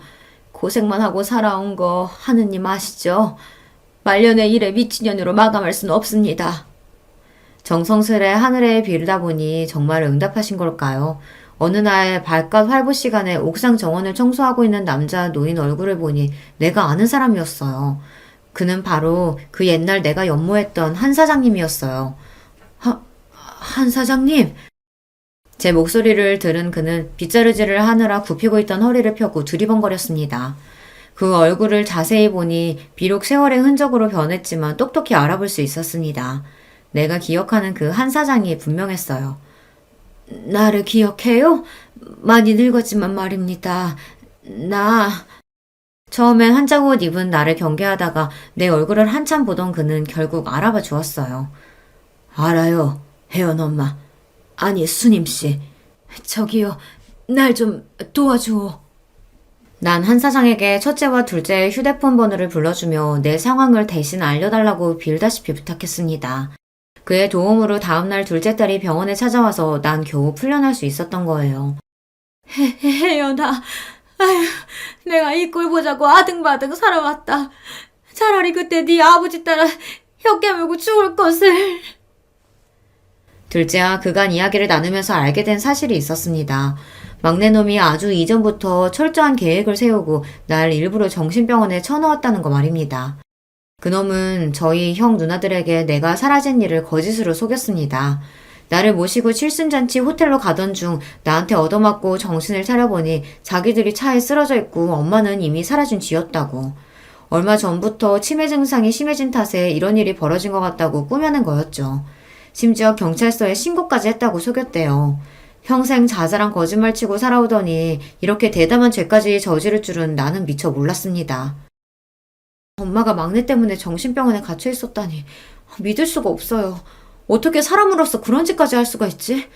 S1: 고생만 하고 살아온 거 하느님 아시죠? 말년의 일에 미친년으로 마감할 수는 없습니다. 정성스레 하늘에 비르다 보니 정말 응답하신 걸까요? 어느 날 발갓 활보 시간에 옥상 정원을 청소하고 있는 남자 노인 얼굴을 보니 내가 아는 사람이었어요. 그는 바로 그 옛날 내가 연모했던 한 사장님이었어요. 한 사장님? 제 목소리를 들은 그는 빗자루질을 하느라 굽히고 있던 허리를 펴고 두리번거렸습니다. 그 얼굴을 자세히 보니 비록 세월의 흔적으로 변했지만 똑똑히 알아볼 수 있었습니다. 내가 기억하는 그 한 사장이 분명했어요. 나를 기억해요? 많이 늙었지만 말입니다. 처음엔 한짝 옷 입은 나를 경계하다가 내 얼굴을 한참 보던 그는 결국 알아봐 주었어요. 알아요, 혜연 엄마. 아니, 수님씨. 저기요, 날 좀 도와주오. 난 한 사장에게 첫째와 둘째의 휴대폰 번호를 불러주며 내 상황을 대신 알려달라고 빌다시피 부탁했습니다. 그의 도움으로 다음날 둘째 딸이 병원에 찾아와서 난 겨우 풀려날 수 있었던 거예요. 혜연아, 아휴, 내가 이 꼴 보자고 아등바등 살아왔다. 차라리 그때 네 아버지 따라 혀 깨물고 죽을 것을. 둘째와 그간 이야기를 나누면서 알게 된 사실이 있었습니다. 막내놈이 아주 이전부터 철저한 계획을 세우고 날 일부러 정신병원에 쳐넣었다는 거 말입니다. 그놈은 저희 형 누나들에게 내가 사라진 일을 거짓으로 속였습니다. 나를 모시고 칠순잔치 호텔로 가던 중 나한테 얻어맞고 정신을 차려보니 자기들이 차에 쓰러져 있고 엄마는 이미 사라진 쥐였다고. 얼마 전부터 치매 증상이 심해진 탓에 이런 일이 벌어진 것 같다고 꾸며낸 거였죠. 심지어 경찰서에 신고까지 했다고 속였대요. 평생 자잘한 거짓말 치고 살아오더니 이렇게 대담한 죄까지 저지를 줄은 나는 미처 몰랐습니다. 엄마가 막내 때문에 정신병원에 갇혀 있었다니 믿을 수가 없어요. 어떻게 사람으로서 그런 짓까지 할 수가 있지?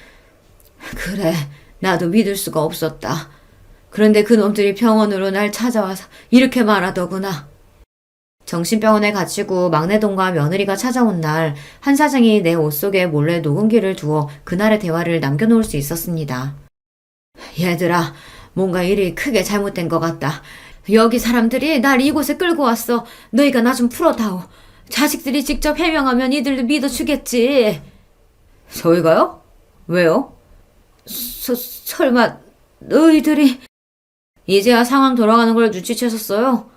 S1: 그래, 나도 믿을 수가 없었다. 그런데 그놈들이 병원으로 날 찾아와서 이렇게 말하더구나. 정신병원에 갇히고 막내동과 며느리가 찾아온 날, 한 사장이 내 옷 속에 몰래 녹음기를 두어 그날의 대화를 남겨놓을 수 있었습니다. 얘들아, 뭔가 일이 크게 잘못된 것 같다. 여기 사람들이 날 이곳에 끌고 왔어. 너희가 나 좀 풀어다오. 자식들이 직접 해명하면 이들도 믿어주겠지. 저희가요? 왜요? 설마 너희들이... 이제야 상황 돌아가는 걸 눈치채셨어요?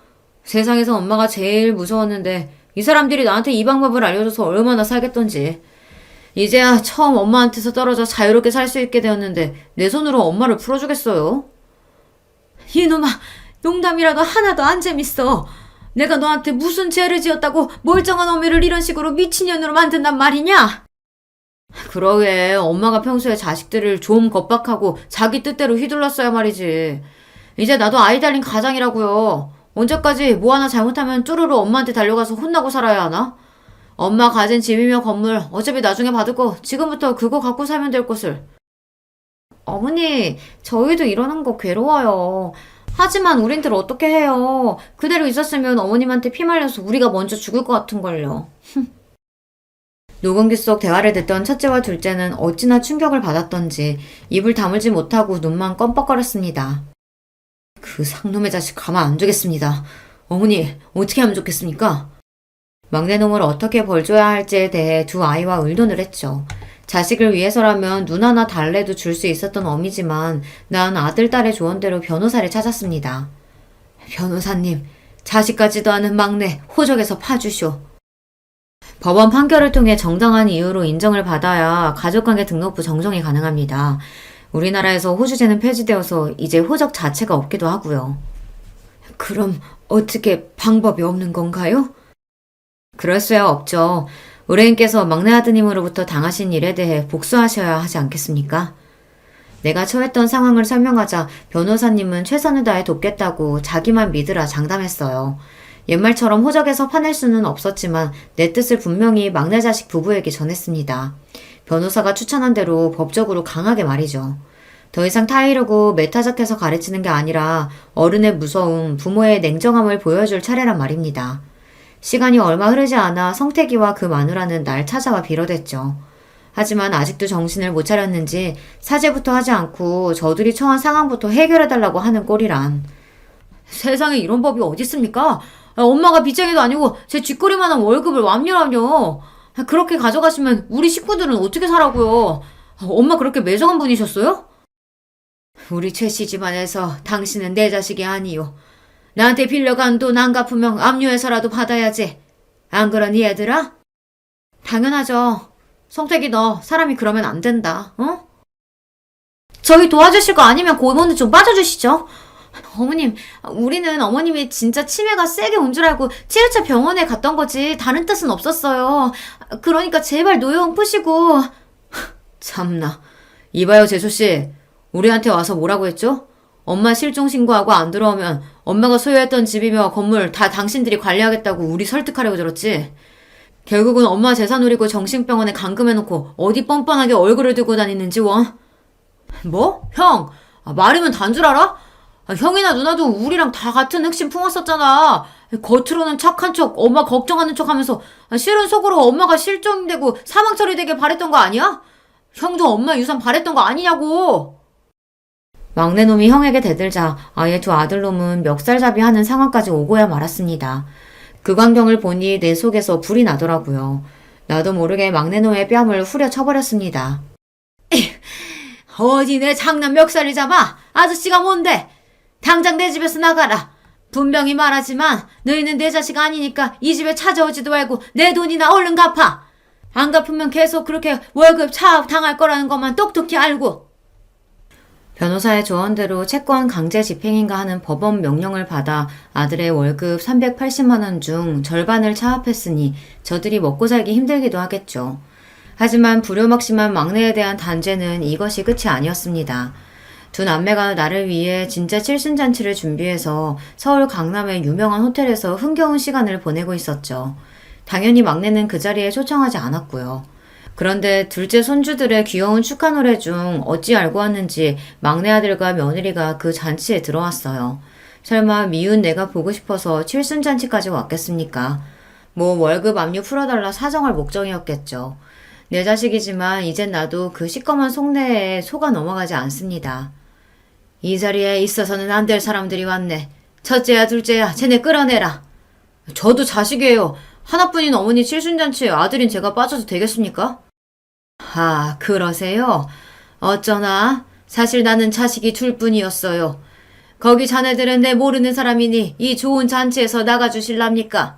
S1: 세상에서 엄마가 제일 무서웠는데 이 사람들이 나한테 이 방법을 알려줘서 얼마나 살겠던지. 이제야 처음 엄마한테서 떨어져 자유롭게 살 수 있게 되었는데 내 손으로 엄마를 풀어주겠어요? 이놈아, 농담이라도 하나도 안 재밌어. 내가 너한테 무슨 죄를 지었다고 멀쩡한 어미를 이런 식으로 미친년으로 만든단 말이냐? 그러게 엄마가 평소에 자식들을 좀 겁박하고 자기 뜻대로 휘둘렀어야 말이지. 이제 나도 아이 달린 가장이라고요. 언제까지 뭐 하나 잘못하면 쪼르르 엄마한테 달려가서 혼나고 살아야 하나? 엄마 가진 집이며 건물 어차피 나중에 받을 거 지금부터 그거 갖고 살면 될 것을. 어머니, 저희도 이러는 거 괴로워요. 하지만 우린들 어떻게 해요. 그대로 있었으면 어머님한테 피말려서 우리가 먼저 죽을 것 같은걸요. 녹음기 속 대화를 듣던 첫째와 둘째는 어찌나 충격을 받았던지 입을 다물지 못하고 눈만 껌뻑거렸습니다. 그 상놈의 자식 가만 안 두겠습니다. 어머니, 어떻게 하면 좋겠습니까? 막내놈을 어떻게 벌줘야 할지에 대해 두 아이와 의논을 했죠. 자식을 위해서라면 눈 하나 달래도 줄 수 있었던 어미지만 난 아들, 딸의 조언대로 변호사를 찾았습니다. 변호사님, 자식까지도 않은 막내 호적에서 파주쇼. 법원 판결을 통해 정당한 이유로 인정을 받아야 가족관계 등록부 정정이 가능합니다. 우리나라에서 호주제는 폐지되어서 이제 호적 자체가 없기도 하고요. 그럼 어떻게 방법이 없는 건가요? 그럴 수야 없죠. 의뢰인께서 막내 아드님으로부터 당하신 일에 대해 복수하셔야 하지 않겠습니까? 내가 처했던 상황을 설명하자 변호사님은 최선을 다해 돕겠다고 자기만 믿으라 장담했어요. 옛말처럼 호적에서 파낼 수는 없었지만 내 뜻을 분명히 막내 자식 부부에게 전했습니다. 변호사가 추천한 대로 법적으로 강하게 말이죠. 더 이상 타이르고 매타작해서 가르치는 게 아니라 어른의 무서움, 부모의 냉정함을 보여줄 차례란 말입니다. 시간이 얼마 흐르지 않아 성태기와 그 마누라는 날 찾아와 빌어댔죠. 하지만 아직도 정신을 못 차렸는지 사죄부터 하지 않고 저들이 처한 상황부터 해결해달라고 하는 꼴이란. 세상에 이런 법이 어디 있습니까? 엄마가 빚쟁이도 아니고 제 쥐꼬리만한 월급을 완료하뇨. 그렇게 가져가시면 우리 식구들은 어떻게 살라고요? 엄마 그렇게 매정한 분이셨어요? 우리 최 씨 집안에서 당신은 내 자식이 아니요. 나한테 빌려간 돈 안 갚으면 압류해서라도 받아야지. 안 그러니 얘들아? 당연하죠. 성택이 너 사람이 그러면 안 된다. 어? 저희 도와주실 거 아니면 고모는 좀 빠져주시죠. 어머님, 우리는 어머님이 진짜 치매가 세게 온 줄 알고 7차 병원에 갔던 거지 다른 뜻은 없었어요. 그러니까 제발 노여움 푸시고. 참나. 이봐요 재수씨. 우리한테 와서 뭐라고 했죠? 엄마 실종 신고하고 안 들어오면 엄마가 소유했던 집이며 건물 다 당신들이 관리하겠다고 우리 설득하려고 들었지. 결국은 엄마 재산 노리고 정신병원에 감금해놓고 어디 뻔뻔하게 얼굴을 들고 다니는지 원. 뭐? 형! 말이면 단 줄 알아? 형이나 누나도 우리랑 다 같은 흑심 품었었잖아. 겉으로는 착한 척, 엄마 걱정하는 척 하면서 실은 속으로 엄마가 실종되고 사망 처리되길 바랬던 거 아니야? 형도 엄마 유산 바랬던 거 아니냐고. 막내놈이 형에게 대들자 아예 두 아들놈은 멱살잡이 하는 상황까지 오고야 말았습니다. 그 광경을 보니 내 속에서 불이 나더라고요. 나도 모르게 막내놈의 뺨을 후려 쳐버렸습니다. 어디 내 장남 멱살이 잡아? 아저씨가 뭔데? 당장 내 집에서 나가라. 분명히 말하지만 너희는 내 자식 아니니까 이 집에 찾아오지도 말고 내 돈이나 얼른 갚아. 안 갚으면 계속 그렇게 월급 차압 당할 거라는 것만 똑똑히 알고. 변호사의 조언대로 채권 강제 집행인가 하는 법원 명령을 받아 아들의 월급 380만 원 중 절반을 차압했으니 저들이 먹고 살기 힘들기도 하겠죠. 하지만 불효막심한 막내에 대한 단죄는 이것이 끝이 아니었습니다. 두 남매가 나를 위해 진짜 칠순잔치를 준비해서 서울 강남의 유명한 호텔에서 흥겨운 시간을 보내고 있었죠. 당연히 막내는 그 자리에 초청하지 않았고요. 그런데 둘째 손주들의 귀여운 축하 노래 중 어찌 알고 왔는지 막내 아들과 며느리가 그 잔치에 들어왔어요. 설마 미운 내가 보고 싶어서 칠순잔치까지 왔겠습니까? 뭐 월급 압류 풀어달라 사정할 목적이었겠죠. 내 자식이지만 이젠 나도 그 시꺼먼 속내에 속아 넘어가지 않습니다. 이 자리에 있어서는 안 될 사람들이 왔네. 첫째야 둘째야 쟤네 끌어내라. 저도 자식이에요. 하나뿐인 어머니 칠순잔치에 아들인 제가 빠져도 되겠습니까? 아, 그러세요? 어쩌나? 사실 나는 자식이 둘뿐이었어요. 거기 자네들은 내 모르는 사람이니 이 좋은 잔치에서 나가주실랍니까?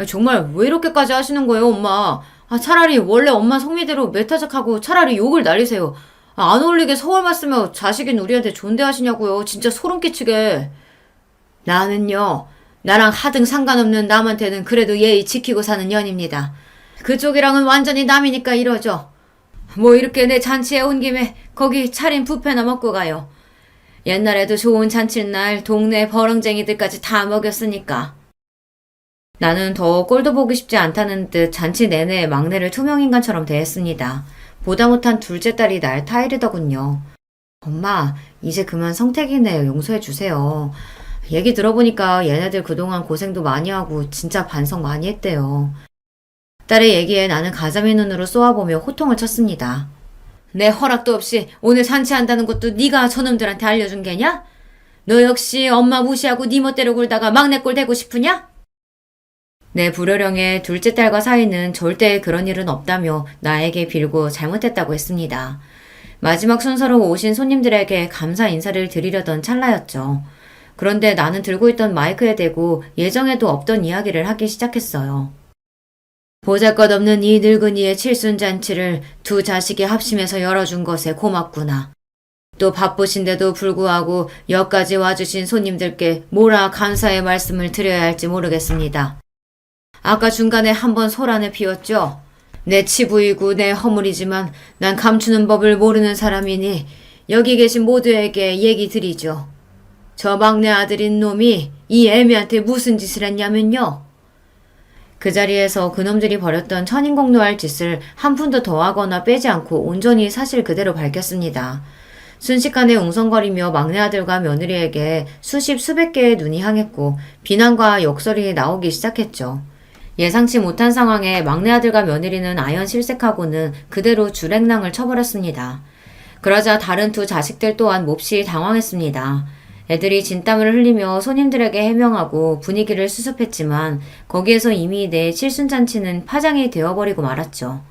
S1: 정말 왜 이렇게까지 하시는 거예요, 엄마? 차라리 원래 엄마 성미대로 메타적하고 차라리 욕을 날리세요. 안 어울리게 서울말 쓰며 자식인 우리한테 존대하시냐고요. 진짜 소름 끼치게. 나는요. 나랑 하등 상관없는 남한테는 그래도 예의 지키고 사는 년입니다. 그쪽이랑은 완전히 남이니까 이러죠. 뭐 이렇게 내 잔치에 온 김에 거기 차린 뷔페나 먹고 가요. 옛날에도 좋은 잔칫날 동네 버렁쟁이들까지 다 먹였으니까. 나는 더 꼴도 보기 쉽지 않다는 듯 잔치 내내 막내를 투명인간처럼 대했습니다. 보다 못한 둘째 딸이 날 타이르더군요. 엄마, 이제 그만 성택이네 용서해 주세요. 얘기 들어보니까 얘네들 그동안 고생도 많이 하고 진짜 반성 많이 했대요. 딸의 얘기에 나는 가자미 눈으로 쏘아보며 호통을 쳤습니다. 내 허락도 없이 오늘 잔치한다는 것도 네가 저놈들한테 알려준 게냐? 너 역시 엄마 무시하고 네 멋대로 굴다가 막내 꼴 되고 싶으냐? 내 불효령에 둘째 딸과 사이는 절대 그런 일은 없다며 나에게 빌고 잘못했다고 했습니다. 마지막 순서로 오신 손님들에게 감사 인사를 드리려던 찰나였죠. 그런데 나는 들고 있던 마이크에 대고 예정에도 없던 이야기를 하기 시작했어요. 보잘것없는 이 늙은이의 칠순잔치를 두 자식이 합심해서 열어준 것에 고맙구나. 또 바쁘신데도 불구하고 여기까지 와주신 손님들께 뭐라 감사의 말씀을 드려야 할지 모르겠습니다. 아까 중간에 한번 소란을 피웠죠. 내 치부이고 내 허물이지만 난 감추는 법을 모르는 사람이니 여기 계신 모두에게 얘기 드리죠. 저 막내 아들인 놈이 이 애미한테 무슨 짓을 했냐면요. 그 자리에서 그놈들이 벌였던 천인공노할 짓을 한 푼도 더하거나 빼지 않고 온전히 사실 그대로 밝혔습니다. 순식간에 웅성거리며 막내 아들과 며느리에게 수십 수백 개의 눈이 향했고 비난과 욕설이 나오기 시작했죠. 예상치 못한 상황에 막내 아들과 며느리는 아연실색하고는 그대로 주랭랑을 쳐버렸습니다. 그러자 다른 두 자식들 또한 몹시 당황했습니다. 애들이 진땀을 흘리며 손님들에게 해명하고 분위기를 수습했지만 거기에서 이미 내 칠순잔치는 파장이 되어버리고 말았죠.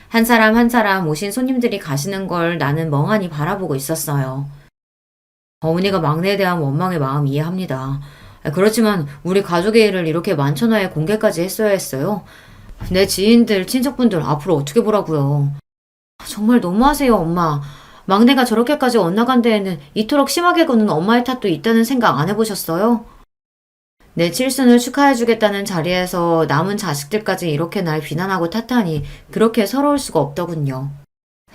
S1: 한 사람 한 사람 오신 손님들이 가시는 걸 나는 멍하니 바라보고 있었어요. 어머니가 막내에 대한 원망의 마음 이해합니다. 그렇지만 우리 가족의 일을 이렇게 만천하에 공개까지 했어야 했어요. 내 지인들, 친척분들 앞으로 어떻게 보라고요. 정말 너무하세요, 엄마. 막내가 저렇게까지 엇나간 데에는 이토록 심하게 구는 엄마의 탓도 있다는 생각 안 해보셨어요? 내 칠순을 축하해주겠다는 자리에서 남은 자식들까지 이렇게 날 비난하고 탓하니 그렇게 서러울 수가 없더군요.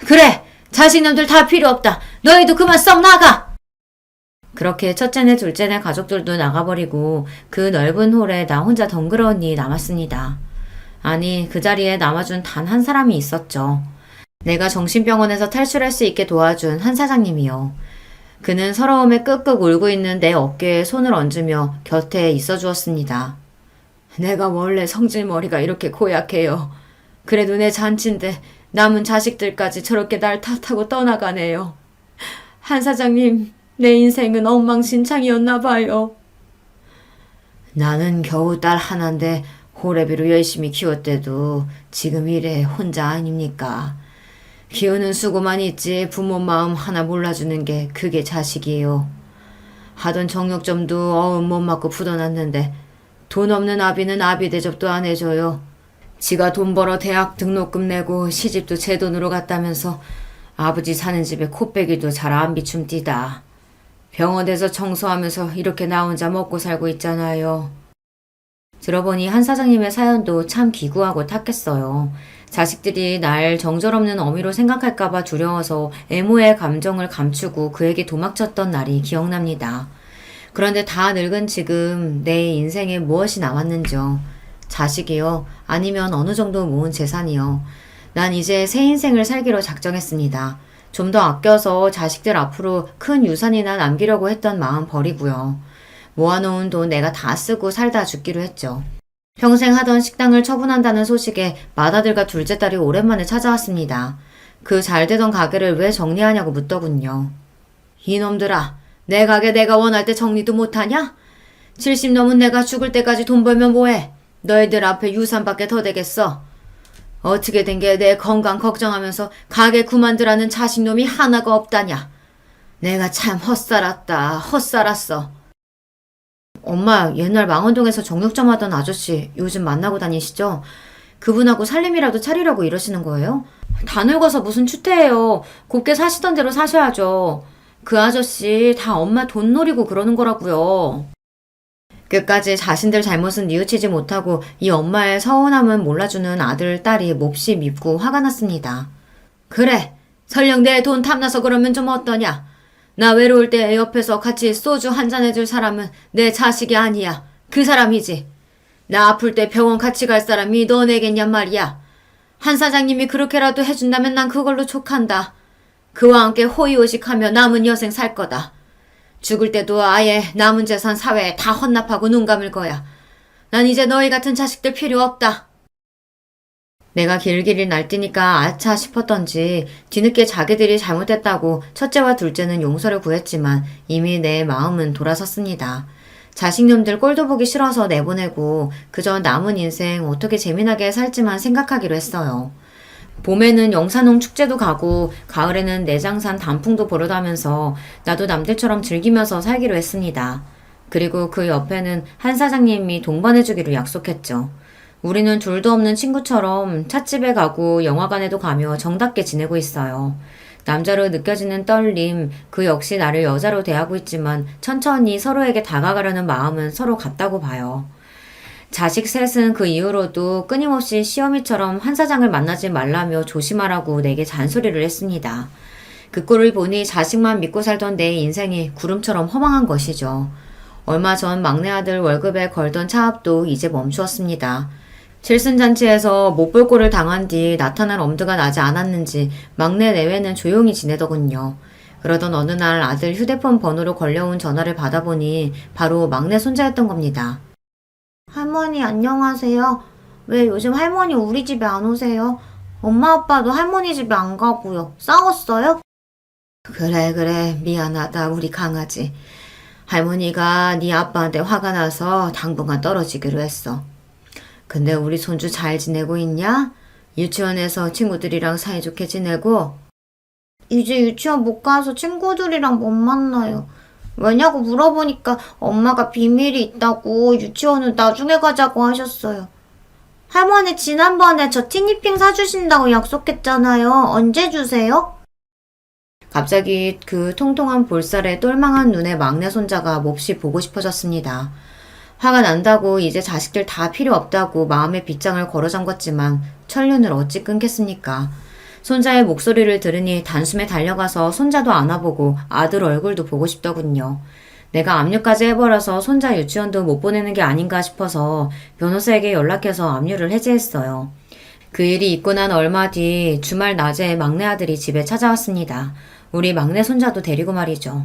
S1: 그래! 자식놈들 다 필요 없다! 너희도 그만 썩 나가! 그렇게 첫째네 둘째네 가족들도 나가버리고 그 넓은 홀에 나 혼자 덩그러니 남았습니다. 아니, 그 자리에 남아준 단 한 사람이 있었죠. 내가 정신병원에서 탈출할 수 있게 도와준 한 사장님이요. 그는 서러움에 끄끄 울고 있는 내 어깨에 손을 얹으며 곁에 있어 주었습니다. 내가 원래 성질머리가 이렇게 고약해요. 그래도 내 잔치인데 남은 자식들까지 저렇게 날 탓하고 떠나가네요. 한 사장님, 내 인생은 엉망진창이었나 봐요. 나는 겨우 딸 하나인데 호래비로 열심히 키웠대도 지금 이래 혼자 아닙니까? 키우는 수고만 있지 부모 마음 하나 몰라주는 게 그게 자식이에요. 하던 정육점도 어음 못 맞고 부도났는데 돈 없는 아비는 아비 대접도 안 해줘요. 지가 돈 벌어 대학 등록금 내고 시집도 제 돈으로 갔다면서 아버지 사는 집에 코빼기도 잘 안 비춤디다. 병원에서 청소하면서 이렇게 나 혼자 먹고 살고 있잖아요. 들어보니 한 사장님의 사연도 참 기구하고 탁했어요. 자식들이 날 정절없는 어미로 생각할까봐 두려워서 애모의 감정을 감추고 그에게 도망쳤던 날이 기억납니다. 그런데 다 늙은 지금 내 인생에 무엇이 남았는지요. 자식이요? 아니면 어느 정도 모은 재산이요? 난 이제 새 인생을 살기로 작정했습니다. 좀 더 아껴서 자식들 앞으로 큰 유산이나 남기려고 했던 마음 버리고요. 모아놓은 돈 내가 다 쓰고 살다 죽기로 했죠. 평생 하던 식당을 처분한다는 소식에 맏아들과 둘째 딸이 오랜만에 찾아왔습니다. 그 잘되던 가게를 왜 정리하냐고 묻더군요. 이놈들아, 내 가게 내가 원할 때 정리도 못하냐? 70 넘은 내가 죽을 때까지 돈 벌면 뭐해? 너희들 앞에 유산밖에 더 되겠어. 어떻게 된 게 내 건강 걱정하면서 가게 그만두라는 자식놈이 하나가 없다냐? 내가 참 헛살았어. 엄마, 옛날 망원동에서 정육점 하던 아저씨 요즘 만나고 다니시죠? 그분하고 살림이라도 차리라고 이러시는 거예요? 다 늙어서 무슨 추태예요. 곱게 사시던 대로 사셔야죠. 그 아저씨 다 엄마 돈 노리고 그러는 거라고요. 끝까지 자신들 잘못은 뉘우치지 못하고 이 엄마의 서운함은 몰라주는 아들, 딸이 몹시 밉고 화가 났습니다. 그래, 설령 내 돈 탐나서 그러면 좀 어떠냐? 나 외로울 때 옆에서 같이 소주 한잔 해줄 사람은 내 자식이 아니야. 그 사람이지. 나 아플 때 병원 같이 갈 사람이 너네겠냔 말이야. 한 사장님이 그렇게라도 해준다면 난 그걸로 족한다. 그와 함께 호의호식하며 남은 여생 살 거다. 죽을 때도 아예 남은 재산 사회에 다 헌납하고 눈 감을 거야. 난 이제 너희 같은 자식들 필요 없다. 내가 길길이 날뛰니까 아차 싶었던지 뒤늦게 자기들이 잘못했다고 첫째와 둘째는 용서를 구했지만 이미 내 마음은 돌아섰습니다. 자식놈들 꼴도 보기 싫어서 내보내고 그저 남은 인생 어떻게 재미나게 살지만 생각하기로 했어요. 봄에는 영산홍 축제도 가고 가을에는 내장산 단풍도 보러 가면서 나도 남들처럼 즐기면서 살기로 했습니다. 그리고 그 옆에는 한 사장님이 동반해주기로 약속했죠. 우리는 둘도 없는 친구처럼 찻집에 가고 영화관에도 가며 정답게 지내고 있어요. 남자로 느껴지는 떨림, 그 역시 나를 여자로 대하고 있지만 천천히 서로에게 다가가려는 마음은 서로 같다고 봐요. 자식 셋은 그 이후로도 끊임없이 시어미처럼 한 사장을 만나지 말라며 조심하라고 내게 잔소리를 했습니다. 그 꼴을 보니 자식만 믿고 살던 내 인생이 구름처럼 허망한 것이죠. 얼마 전 막내 아들 월급에 걸던 차압도 이제 멈추었습니다. 칠순잔치에서 못 볼 꼴을 당한 뒤 나타날 엄두가 나지 않았는지 막내 내외는 조용히 지내더군요. 그러던 어느 날 아들 휴대폰 번호로 걸려온 전화를 받아보니 바로 막내 손자였던 겁니다.
S2: 할머니 안녕하세요. 왜 요즘 할머니 우리 집에 안 오세요? 엄마 아빠도 할머니 집에 안 가고요. 싸웠어요?
S1: 그래 미안하다 우리 강아지. 할머니가 네 아빠한테 화가 나서 당분간 떨어지기로 했어. 근데 우리 손주 잘 지내고 있냐? 유치원에서 친구들이랑 사이좋게 지내고?
S2: 이제 유치원 못 가서 친구들이랑 못 만나요. 왜냐고 물어보니까 엄마가 비밀이 있다고 유치원은 나중에 가자고 하셨어요. 할머니 지난번에 저 티니핑 사주신다고 약속했잖아요. 언제 주세요?
S1: 갑자기 그 통통한 볼살에 똘망한 눈의 막내 손자가 몹시 보고 싶어졌습니다. 화가 난다고 이제 자식들 다 필요 없다고 마음의 빗장을 걸어 잠궜지만 천륜을 어찌 끊겠습니까? 손자의 목소리를 들으니 단숨에 달려가서 손자도 안아보고 아들 얼굴도 보고 싶더군요. 내가 압류까지 해버려서 손자 유치원도 못 보내는 게 아닌가 싶어서 변호사에게 연락해서 압류를 해지했어요. 그 일이 있고 난 얼마 뒤 주말 낮에 막내 아들이 집에 찾아왔습니다. 우리 막내 손자도 데리고 말이죠.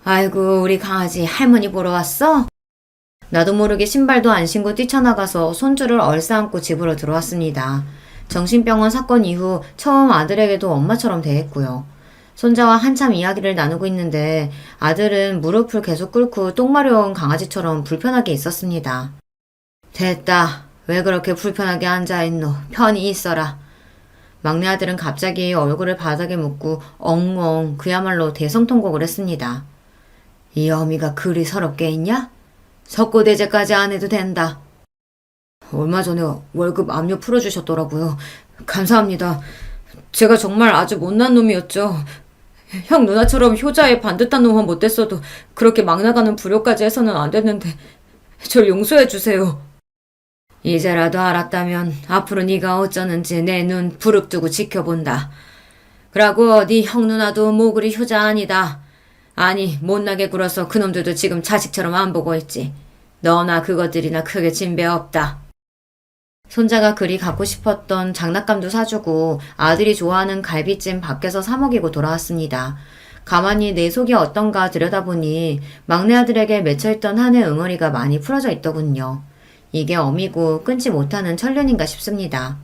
S1: 아이고 우리 강아지 할머니 보러 왔어? 나도 모르게 신발도 안 신고 뛰쳐나가서 손주를 얼싸안고 집으로 들어왔습니다. 정신병원 사건 이후 처음 아들에게도 엄마처럼 대했고요. 손자와 한참 이야기를 나누고 있는데 아들은 무릎을 계속 꿇고 똥 마려운 강아지처럼 불편하게 있었습니다. 됐다. 왜 그렇게 불편하게 앉아있노? 편히 있어라. 막내 아들은 갑자기 얼굴을 바닥에 묻고 엉엉 그야말로 대성통곡을 했습니다. 이 어미가 그리 서럽게 있냐? 석고대죄까지 안 해도 된다. 얼마 전에 월급 압류 풀어주셨더라고요. 감사합니다. 제가 정말 아주 못난 놈이었죠. 형 누나처럼 효자의 반듯한 놈은 못됐어도 그렇게 막 나가는 불효까지 해서는 안 됐는데 절 용서해 주세요. 이제라도 알았다면 앞으로 네가 어쩌는지 내 눈 부릅뜨고 지켜본다. 그러고 네 형 누나도 뭐 그리 효자 아니다. 아니 못나게 굴어서 그놈들도 지금 자식처럼 안 보고 있지. 너나 그것들이나 크게 진배 없다. 손자가 그리 갖고 싶었던 장난감도 사주고 아들이 좋아하는 갈비찜 밖에서 사 먹이고 돌아왔습니다. 가만히 내 속이 어떤가 들여다보니 막내 아들에게 맺혀있던 한해 응어리가 많이 풀어져 있더군요. 이게 어미고 끊지 못하는 천륜인가 싶습니다.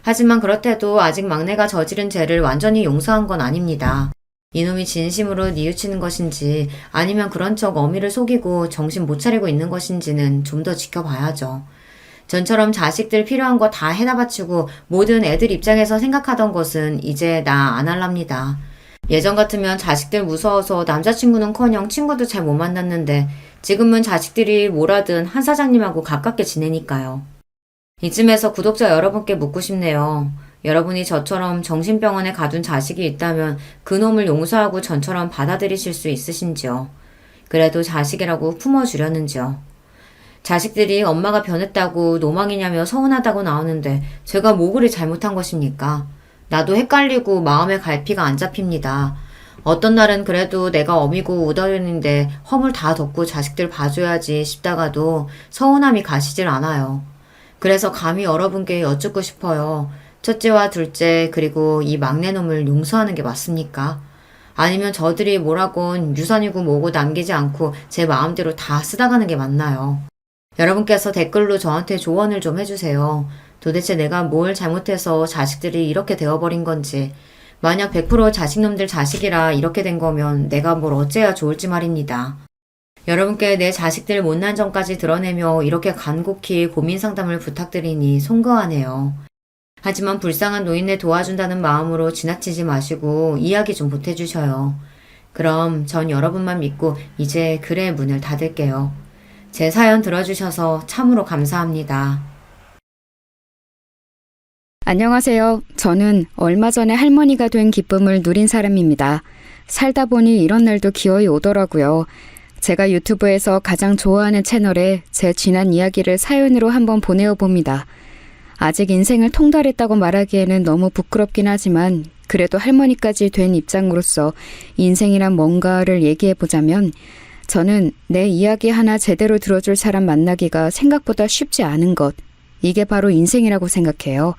S1: 하지만 그렇대도 아직 막내가 저지른 죄를 완전히 용서한 건 아닙니다. 이놈이 진심으로 뉘우치는 것인지 아니면 그런 척 어미를 속이고 정신 못 차리고 있는 것인지는 좀 더 지켜봐야죠. 전처럼 자식들 필요한 거 다 해다 바치고 모든 애들 입장에서 생각하던 것은 이제 나 안 할랍니다. 예전 같으면 자식들 무서워서 남자친구는커녕 친구도 잘 못 만났는데 지금은 자식들이 뭐라든 한 사장님하고 가깝게 지내니까요. 이쯤에서 구독자 여러분께 묻고 싶네요. 여러분이 저처럼 정신병원에 가둔 자식이 있다면 그놈을 용서하고 전처럼 받아들이실 수 있으신지요? 그래도 자식이라고 품어주려는지요? 자식들이 엄마가 변했다고 노망이냐며 서운하다고 나오는데 제가 뭐 그리 잘못한 것입니까? 나도 헷갈리고 마음의 갈피가 안 잡힙니다. 어떤 날은 그래도 내가 어미고 우덜인데 허물 다 덮고 자식들 봐줘야지 싶다가도 서운함이 가시질 않아요. 그래서 감히 여러분께 여쭙고 싶어요. 첫째와 둘째 그리고 이 막내놈을 용서하는 게 맞습니까? 아니면 저들이 뭐라곤 유산이고 뭐고 남기지 않고 제 마음대로 다 쓰다가는 게 맞나요? 여러분께서 댓글로 저한테 조언을 좀 해주세요. 도대체 내가 뭘 잘못해서 자식들이 이렇게 되어버린 건지, 만약 100% 자식놈들 자식이라 이렇게 된 거면 내가 뭘 어째야 좋을지 말입니다. 여러분께 내 자식들 못난 점까지 드러내며 이렇게 간곡히 고민 상담을 부탁드리니 송구하네요. 하지만 불쌍한 노인네 도와준다는 마음으로 지나치지 마시고 이야기 좀 보태주셔요. 그럼 전 여러분만 믿고 이제 글의 문을 닫을게요. 제 사연 들어주셔서 참으로 감사합니다.
S3: 안녕하세요. 저는 얼마 전에 할머니가 된 기쁨을 누린 사람입니다. 살다 보니 이런 날도 기어이 오더라고요. 제가 유튜브에서 가장 좋아하는 채널에 제 지난 이야기를 사연으로 한번 보내어 봅니다. 아직 인생을 통달했다고 말하기에는 너무 부끄럽긴 하지만 그래도 할머니까지 된 입장으로서 인생이란 뭔가를 얘기해 보자면 저는 내 이야기 하나 제대로 들어줄 사람 만나기가 생각보다 쉽지 않은 것, 이게 바로 인생이라고 생각해요.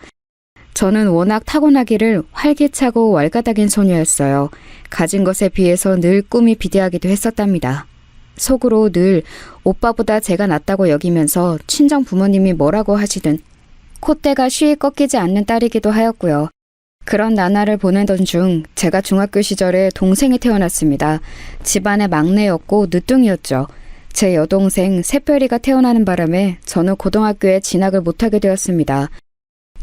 S3: 저는 워낙 타고나기를 활기차고 왈가닥인 소녀였어요. 가진 것에 비해서 늘 꿈이 비대하기도 했었답니다. 속으로 늘 오빠보다 제가 낫다고 여기면서 친정 부모님이 뭐라고 하시든 콧대가 쉬이 꺾이지 않는 딸이기도 하였고요. 그런 나날을 보내던 중 제가 중학교 시절에 동생이 태어났습니다. 집안의 막내였고 늦둥이였죠. 제 여동생 새별이가 태어나는 바람에 저는 고등학교에 진학을 못하게 되었습니다.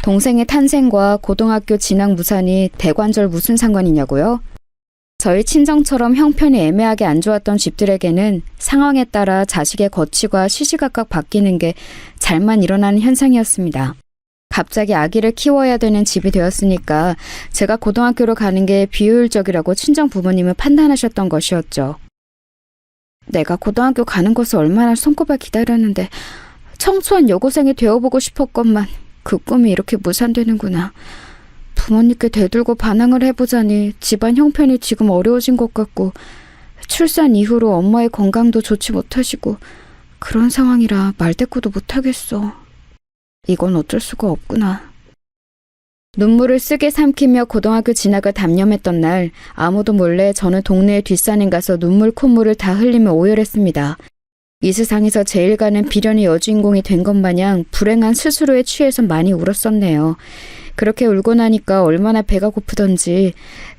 S3: 동생의 탄생과 고등학교 진학 무산이 대관절 무슨 상관이냐고요? 저희 친정처럼 형편이 애매하게 안 좋았던 집들에게는 상황에 따라 자식의 거취가 시시각각 바뀌는 게 잘만 일어나는 현상이었습니다. 갑자기 아기를 키워야 되는 집이 되었으니까 제가 고등학교로 가는 게 비효율적이라고 친정 부모님은 판단하셨던 것이었죠. 내가 고등학교 가는 것을 얼마나 손꼽아 기다렸는데 청초한 여고생이 되어보고 싶었건만 그 꿈이 이렇게 무산되는구나. 부모님께 대들고 반항을 해보자니 집안 형편이 지금 어려워진 것 같고 출산 이후로 엄마의 건강도 좋지 못하시고 그런 상황이라 말대꾸도 못하겠어. 이건 어쩔 수가 없구나. 눈물을 쓰게 삼키며 고등학교 진학을 단념했던 날 아무도 몰래 저는 동네의 뒷산에 가서 눈물 콧물을 다 흘리며 오열했습니다. 이 세상에서 제일 가는 비련의 여주인공이 된 것 마냥 불행한 스스로에 취해서 많이 울었었네요. 그렇게 울고 나니까 얼마나 배가 고프던지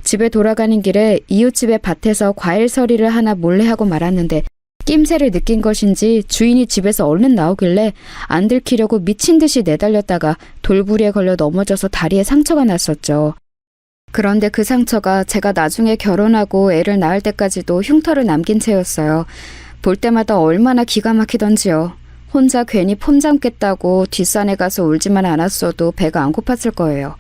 S3: 집에 돌아가는 길에 이웃집의 밭에서 과일 서리를 하나 몰래 하고 말았는데 낌새를 느낀 것인지 주인이 집에서 얼른 나오길래 안 들키려고 미친 듯이 내달렸다가 돌부리에 걸려 넘어져서 다리에 상처가 났었죠. 그런데 그 상처가 제가 나중에 결혼하고 애를 낳을 때까지도 흉터를 남긴 채였어요. 볼 때마다 얼마나 기가 막히던지요. 혼자 괜히 폼 잡겠다고 뒷산에 가서 울지만 않았어도 배가 안 고팠을 거예요.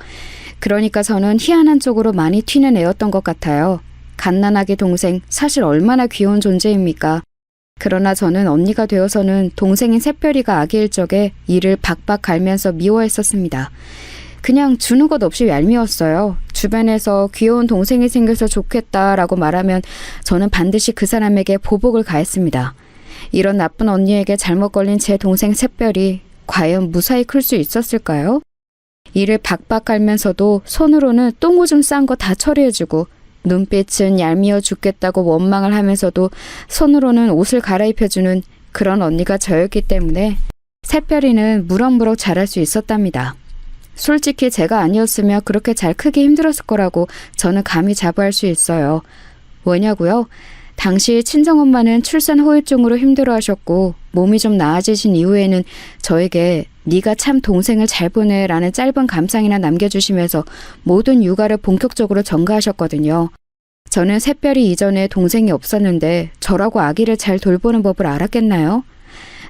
S3: 그러니까 저는 희한한 쪽으로 많이 튀는 애였던 것 같아요. 갓난아기 동생, 사실 얼마나 귀여운 존재입니까? 그러나 저는 언니가 되어서는 동생인 새별이가 아기일 적에 이를 박박 갈면서 미워했었습니다. 그냥 주는 것 없이 얄미웠어요. 주변에서 귀여운 동생이 생겨서 좋겠다라고 말하면 저는 반드시 그 사람에게 보복을 가했습니다. 이런 나쁜 언니에게 잘못 걸린 제 동생 새별이 과연 무사히 클 수 있었을까요? 이를 박박 갈면서도 손으로는 똥오줌 싼 거 다 처리해주고 눈빛은 얄미워 죽겠다고 원망을 하면서도 손으로는 옷을 갈아입혀주는 그런 언니가 저였기 때문에 새별이는 무럭무럭 자랄 수 있었답니다. 솔직히 제가 아니었으면 그렇게 잘 크기 힘들었을 거라고 저는 감히 자부할 수 있어요. 왜냐고요? 당시 친정엄마는 출산 후유증으로 힘들어하셨고 몸이 좀 나아지신 이후에는 저에게 네가 참 동생을 잘 보내라는 짧은 감상이나 남겨주시면서 모든 육아를 본격적으로 전가하셨거든요. 저는 새별이 이전에 동생이 없었는데 저라고 아기를 잘 돌보는 법을 알았겠나요?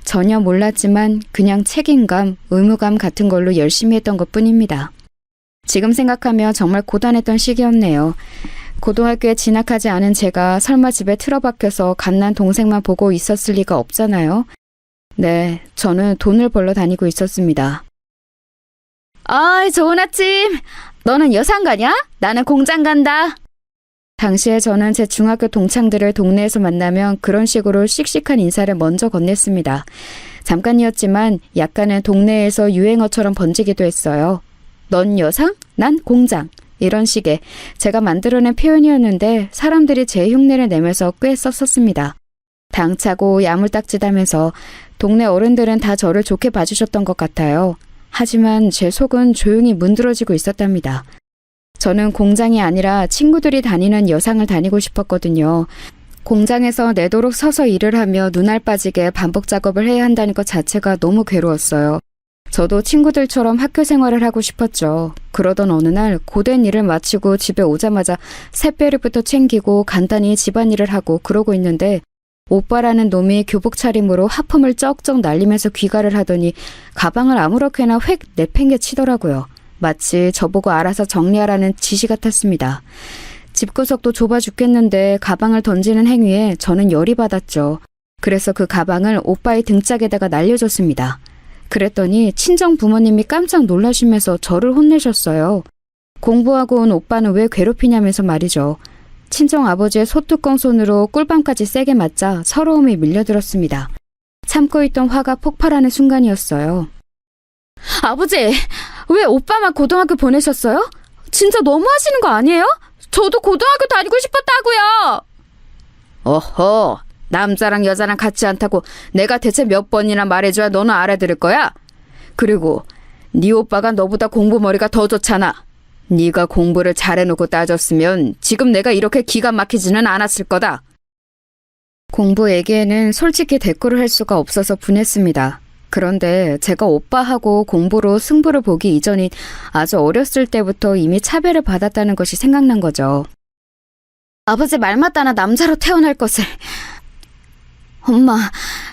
S3: 전혀 몰랐지만 그냥 책임감, 의무감 같은 걸로 열심히 했던 것뿐입니다. 지금 생각하면 정말 고단했던 시기였네요. 고등학교에 진학하지 않은 제가 설마 집에 틀어박혀서 갓난 동생만 보고 있었을 리가 없잖아요. 네, 저는 돈을 벌러 다니고 있었습니다. 아이, 좋은 아침. 너는 여상 가냐? 나는 공장 간다. 당시에 저는 제 중학교 동창들을 동네에서 만나면 그런 식으로 씩씩한 인사를 먼저 건넸습니다. 잠깐이었지만 약간은 동네에서 유행어처럼 번지기도 했어요. 넌 여상? 난 공장. 이런 식의 제가 만들어낸 표현이었는데 사람들이 제 흉내를 내면서 꽤 썼었습니다. 당차고 야물딱짓하면서 동네 어른들은 다 저를 좋게 봐주셨던 것 같아요. 하지만 제 속은 조용히 문드러지고 있었답니다. 저는 공장이 아니라 친구들이 다니는 여상을 다니고 싶었거든요. 공장에서 내도록 서서 일을 하며 눈알 빠지게 반복 작업을 해야 한다는 것 자체가 너무 괴로웠어요. 저도 친구들처럼 학교 생활을 하고 싶었죠. 그러던 어느 날 고된 일을 마치고 집에 오자마자 새별이부터 챙기고 간단히 집안일을 하고 그러고 있는데 오빠라는 놈이 교복 차림으로 하품을 쩍쩍 날리면서 귀가를 하더니 가방을 아무렇게나 획 내팽개치더라고요. 마치 저보고 알아서 정리하라는 지시 같았습니다. 집구석도 좁아 죽겠는데 가방을 던지는 행위에 저는 열이 받았죠. 그래서 그 가방을 오빠의 등짝에다가 날려줬습니다. 그랬더니 친정 부모님이 깜짝 놀라시면서 저를 혼내셨어요. 공부하고 온 오빠는 왜 괴롭히냐면서 말이죠. 친정 아버지의 소뚜껑 손으로 꿀밤까지 세게 맞자 서러움이 밀려들었습니다. 참고 있던 화가 폭발하는 순간이었어요. 아버지, 왜 오빠만 고등학교 보내셨어요? 진짜 너무하시는 거 아니에요? 저도 고등학교 다니고 싶었다고요. 어허, 남자랑 여자랑 같지 않다고 내가 대체 몇 번이나 말해줘야 너는 알아들을 거야? 그리고 네 오빠가 너보다 공부머리가 더 좋잖아. 네가 공부를 잘해놓고 따졌으면 지금 내가 이렇게 기가 막히지는 않았을 거다. 공부 얘기에는 솔직히 대꾸를 할 수가 없어서 분했습니다. 그런데 제가 오빠하고 공부로 승부를 보기 이전인 아주 어렸을 때부터 이미 차별을 받았다는 것이 생각난 거죠. 아버지 말 맞다나 남자로 태어날 것을. 엄마,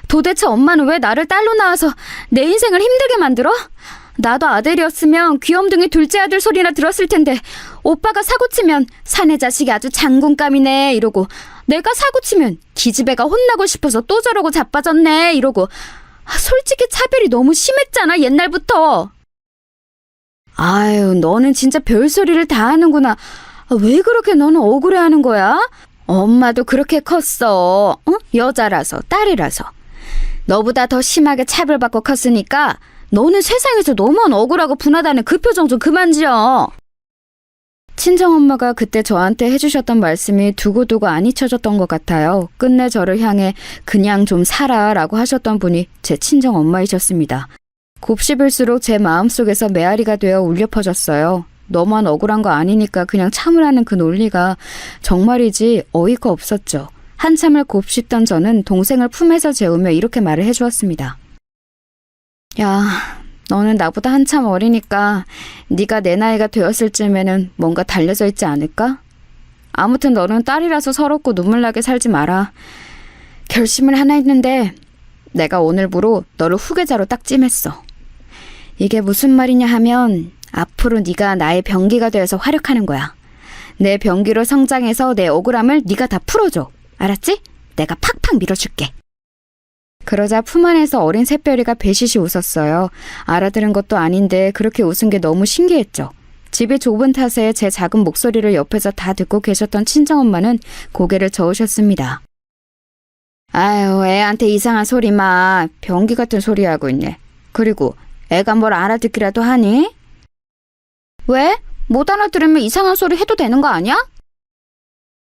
S3: 도대체 엄마는 왜 나를 딸로 낳아서 내 인생을 힘들게 만들어? 나도 아들이었으면 귀염둥이 둘째 아들 소리나 들었을 텐데 오빠가 사고치면 사내 자식이 아주 장군감이네 이러고 내가 사고치면 기집애가 혼나고 싶어서 또 저러고 자빠졌네 이러고 솔직히 차별이 너무 심했잖아 옛날부터. 아유, 너는 진짜 별소리를 다 하는구나. 왜 그렇게 너는 억울해하는 거야? 엄마도 그렇게 컸어. 어? 여자라서 딸이라서. 너보다 더 심하게 차별받고 컸으니까 너는 세상에서 너무 억울하고 분하다는 그 표정 좀 그만 지어. 친정엄마가 그때 저한테 해주셨던 말씀이 두고두고 안 잊혀졌던 것 같아요. 끝내 저를 향해 그냥 좀 살아 라고 하셨던 분이 제 친정엄마이셨습니다. 곱씹을수록 제 마음속에서 메아리가 되어 울려 퍼졌어요. 너만 억울한 거 아니니까 그냥 참으라는 그 논리가 정말이지 어이가 없었죠. 한참을 곱씹던 저는 동생을 품에서 재우며 이렇게 말을 해주었습니다. 야, 너는 나보다 한참 어리니까 네가 내 나이가 되었을 쯤에는 뭔가 달려져 있지 않을까? 아무튼 너는 딸이라서 서럽고 눈물나게 살지 마라. 결심을 하나 했는데 내가 오늘부로 너를 후계자로 딱 찜했어. 이게 무슨 말이냐 하면 앞으로 네가 나의 병기가 되어서 활약하는 거야. 내 병기로 성장해서 내 억울함을 네가 다 풀어줘. 알았지? 내가 팍팍 밀어줄게. 그러자 품 안에서 어린 새별이가 배시시 웃었어요. 알아들은 것도 아닌데 그렇게 웃은 게 너무 신기했죠. 집이 좁은 탓에 제 작은 목소리를 옆에서 다 듣고 계셨던 친정엄마는 고개를 저으셨습니다. 아유, 애한테 이상한 소리 마. 병기 같은 소리 하고 있네. 그리고 애가 뭘 알아듣기라도 하니? 왜? 못 알아들으면 이상한 소리 해도 되는 거 아니야?